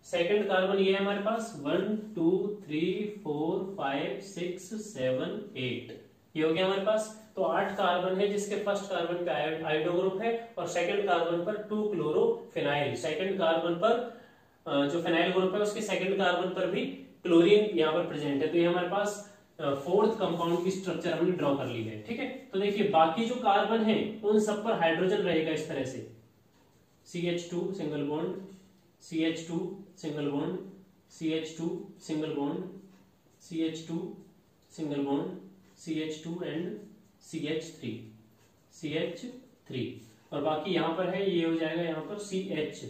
सेकंड कार्बन ये है हमारे पास, 1 2 3 4 5 6 7 8, ये हो गया हमारे पास। तो 8 कार्बन है जिसके फर्स्ट कार्बन पे आयोडो ग्रुप है और सेकंड कार्बन पर 2 क्लोरोफिनाइल, सेकंड कार्बन पर जो फिनाइल ग्रुप है उसके सेकंड कार्बन पर भी क्लोरीन यहाँ पर प्रेजेंट है। तो ये हमारे पास फोर्थ कंपाउंड की स्ट्रक्चर हमने ड्रॉ कर ली है, ठीक है। तो देखिए बाकी जो कार्बन है उन सब पर हाइड्रोजन रहेगा इस तरह से, CH2 single bond, CH2 single bond, CH2 single bond, CH2 single bond, CH2 and CH3 और बाकी यहाँ पर है, ये हो जाएगा यहाँ पर CH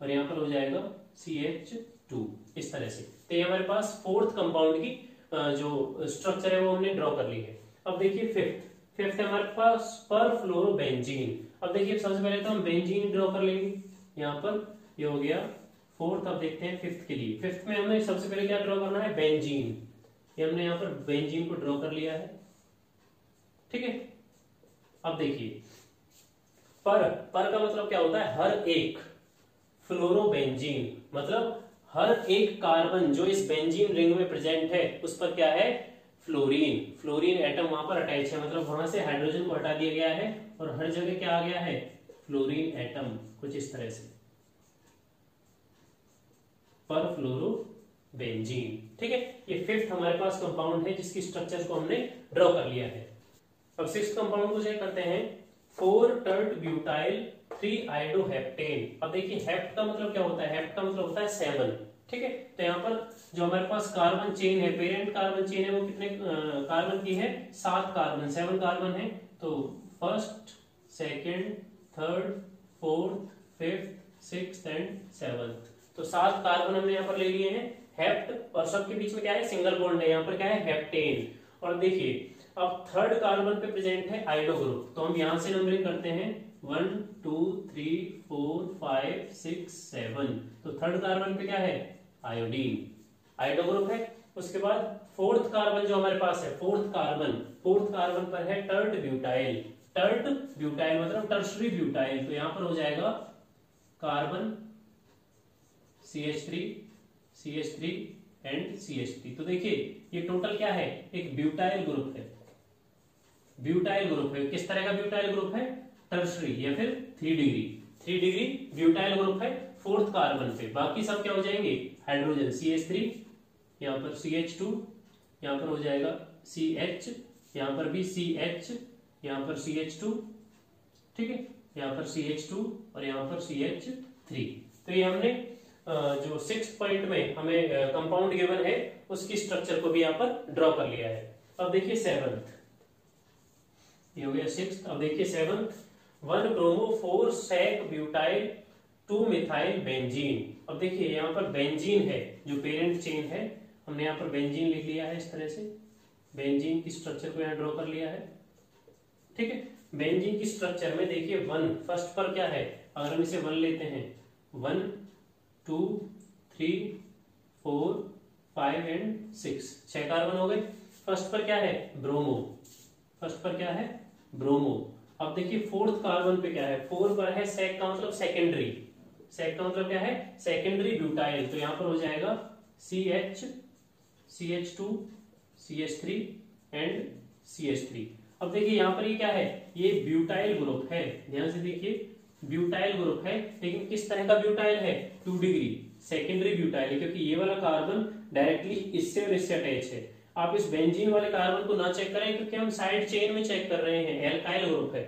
और यहाँ पर हो जाएगा CH2 इस तरह से। तो ये हमारे पास फोर्थ कंपाउंड की जो स्ट्रक्चर है वो हमने ड्रॉ कर ली है। अब देखिए फिफ्थ है हमारे पास पर फ्लोरोबेंजीन। अब देखिए सबसे पहले तो हम बेंजीन ड्रॉ कर लेंगे यहाँ पर, ये हो गया फोर्थ। अब देखते हैं फिफ्थ के लिए, फिफ्थ में हमें सबसे पहले क्या ड्रॉ करना है, बेंजीन, ये हमने यहाँ पर बेंजीन को ड्रॉ कर लिया है, ठीक है। अब देखिए पर का मतलब क्या होता है, हर एक, फ्लोरोबेंजीन मतलब हर एक कार्बन जो इस बेंजीन रिंग में प्रेजेंट है उस पर क्या है, फ्लोरीन एटम वहां पर अटैच है, मतलब वहां से हाइड्रोजन को हटा दिया गया है और हर जगह क्या आ गया है, फ्लोरीन एटम, कुछ इस तरह से, पर फ्लोरोबेंजीन, ठीक है। ये फिफ्थ हमारे पास कंपाउंड है जिसकी स्ट्रक्चर को हमने ड्रॉ कर लिया है। अब सिक्स्थ कंपाउंड को चेक करते हैं, 4 टर्ट ब्यूटाइल 3 आइडोहेप्टेन। अब देखिए हेप्ट का मतलब क्या होता है, हेप्ट का मतलब होता है 7, ठीक है। तो यहाँ पर जो हमारे पास कार्बन चेन है, पेरेंट कार्बन चेन है, वो कितने कार्बन की है, 7 कार्बन, 7 कार्बन है। तो first, second, third, fourth, fifth, sixth and seventh, तो 7 कार्बन हमने यहाँ पर ले लिए हैं हेप्ट, और सबके बीच में क्या है, सिंगल बॉन्ड है, यहाँ पर क्या है, हेप्टेन। और देखिए अब थर्ड कार्बन पे प्रेजेंट है आयोडो ग्रुप, तो हम यहां से नंबरिंग करते हैं 1 2 3 4 5 6 7, तो थर्ड कार्बन पे क्या है, आयोडीन, आयोडो ग्रुप है। उसके बाद फोर्थ कार्बन जो हमारे पास है, फोर्थ कार्बन पर है टर्ट ब्यूटाइल मतलब टर्शरी ब्यूटाइल, तो यहां पर हो जाएगा कार्बन CH3 एंड CH3। तो देखिए ये टोटल क्या है, एक ब्यूटाइल ग्रुप है, किस तरह का ब्यूटाइल ग्रुप है, टर्शरी या फिर 3 डिग्री ब्यूटाइल ग्रुप है फोर्थ कार्बन पे। बाकी सब क्या हो जाएंगे, हाइड्रोजन, CH3, यहाँ पर CH2, यहाँ पर हो जाएगा CH, यहाँ पर भी CH, यहाँ पर CH2, ठीक है, यहाँ पर CH2 और यहाँ पर CH3। तो ये हमने जो 6th पॉइंट में हमें कंपाउंड गिवन है उसकी स्ट्रक्चर को भी यहाँ पर ड्रॉ कर लिया है। अब देखिए सेवंथ, ये हो गया सिक्स्थ। अब देखिए seventh, 1 bromo 4 sec butyl 2 methyl benzene. अब देखिए यहाँ पर बेंजीन है, जो पेरेंट चेन है, हमने यहाँ पर बेंजीन लिख लिया है इस तरह से, बेंजीन की स्ट्रक्चर को यहाँ ड्रॉ कर लिया है। ठीक है, बेंजीन की स्ट्रक्चर में देखिए 1 फर्स्ट पर क्या है, अगर हम इसे 1 लेते हैं, 1 2 3 4 5 एंड 6, 6 कार्बन हो गए। फर्स्ट पर क्या है, ब्रोमो, फर्स्ट पर क्या है, ब्रोमो। अब देखिए फोर्थ कार्बन पे क्या है, 4 पर है सेक का मतलब सेकेंडरी, सेक का मतलब क्या है, सेकेंडरी ब्यूटाइल, तो यहां पर हो जाएगा CH CH2 CH3 and CH3। अब देखिए यहां पर ये क्या है, ये ब्यूटाइल ग्रुप है, ध्यान से देखिए ब्यूटाइल ग्रुप है, लेकिन किस तरह का ब्यूटाइल है, 2 डिग्री सेकेंडरी ब्यूटाइल है, क्योंकि ये वाला कार्बन डायरेक्टली इससे और इससे अटैच है। आप इस बेंजीन वाले कार्बन को ना चेक करें, क्योंकि हम साइड चेन में चेक कर रहे हैं, एल्काइल ग्रुप है,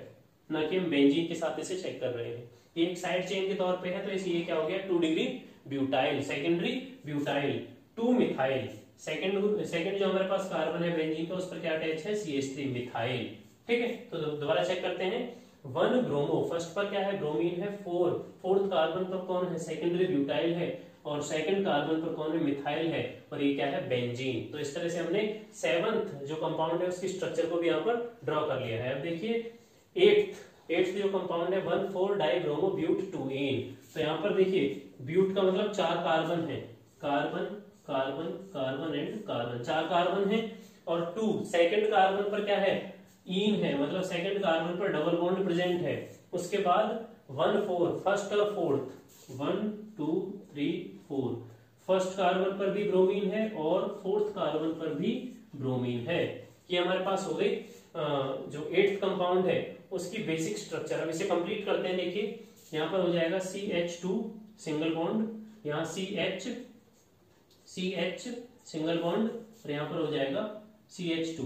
ना कि हम बेंजीन के साथ इसे चेक कर रहे हैं। ये एक साइड चेन के तौर पे है, तो इसलिए क्या हो गया, 2 degree butyl, secondary butyl 2 methyl. Second जो हमारे पास कार्बन है बेंजीन का, उस पर क्या अटैच है, CH3 मिथाइल। ठीक है, तो दोबारा चेक करते हैं, 1 ब्रोमो, फर्स्ट पर क्या है, ब्रोमीन है, 4th कार्बन पर कौन है, सेकेंडरी ब्यूटाइल है, और सेकंड कार्बन पर कौन है, मिथाइल है, और ये क्या है, बेंजीन। तो इस तरह से हमने 7th जो कंपाउंड है उसकी स्ट्रक्चर को भी यहाँ पर ड्रॉ कर लिया है। अब देखिए 8th जो कंपाउंड है 1,4 डाइब्रोमो ब्यूट 2इन। तो यहाँ पर देखिए ब्यूट का मतलब 4 कार्बन है, carbon carbon carbon and carbon, 4 carbon है, और 2 सेकंड कार्बन पर क्या है, इन है, मतलब सेकंड कार्बन पर डबल बॉन्ड प्रेजेंट है। उसके बाद 1 4 फर्स्ट और फोर्थ, 1 2 3 4, फर्स्ट कार्बन पर भी ब्रोमीन है और फोर्थ कार्बन पर भी ब्रोमीन है। ये हमारे पास हो गई जो 8th कंपाउंड है उसकी बेसिक स्ट्रक्चर। अब इसे कंप्लीट करते हैं। देखिए यहाँ पर हो जाएगा CH2 सिंगल बॉन्ड, यहाँ CH सिंगल बॉन्ड, और यहाँ पर हो जाएगा CH2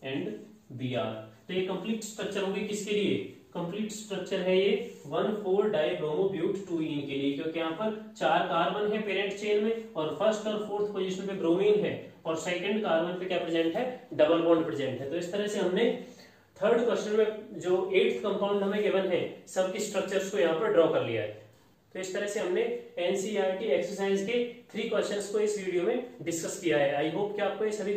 एंड Br। तो ये कंप्लीट स्ट्रक्चर होगी किसके लिए, कंप्लीट स्ट्रक्चर है ये 1,4 डाइब्रोमो ब्यूट 2इन के लिए, क्योंकि यहाँ पर 4 कार्बन है पेरेंट चेन में, और फर्स्ट और फोर्थ पोजीशन पे ब्रोमीन है, और सेकंड कार्बन पे क्या प्रेजेंट है, डबल बॉन्ड प्रेजेंट है। तो इस तरह से हमने थर्ड क्वेश्चन में जो 8th कंपाउंड हमें गिवन है सबकी स्ट्रक्चर्स को यहाँ पर ड्रॉ कर लिया है। तो इस तरह से हमने एनसीईआरटी एक्सरसाइज के 3 क्वेश्चंस को इस वीडियो में डिस्कस किया है। आई होप कि आपको ये सभी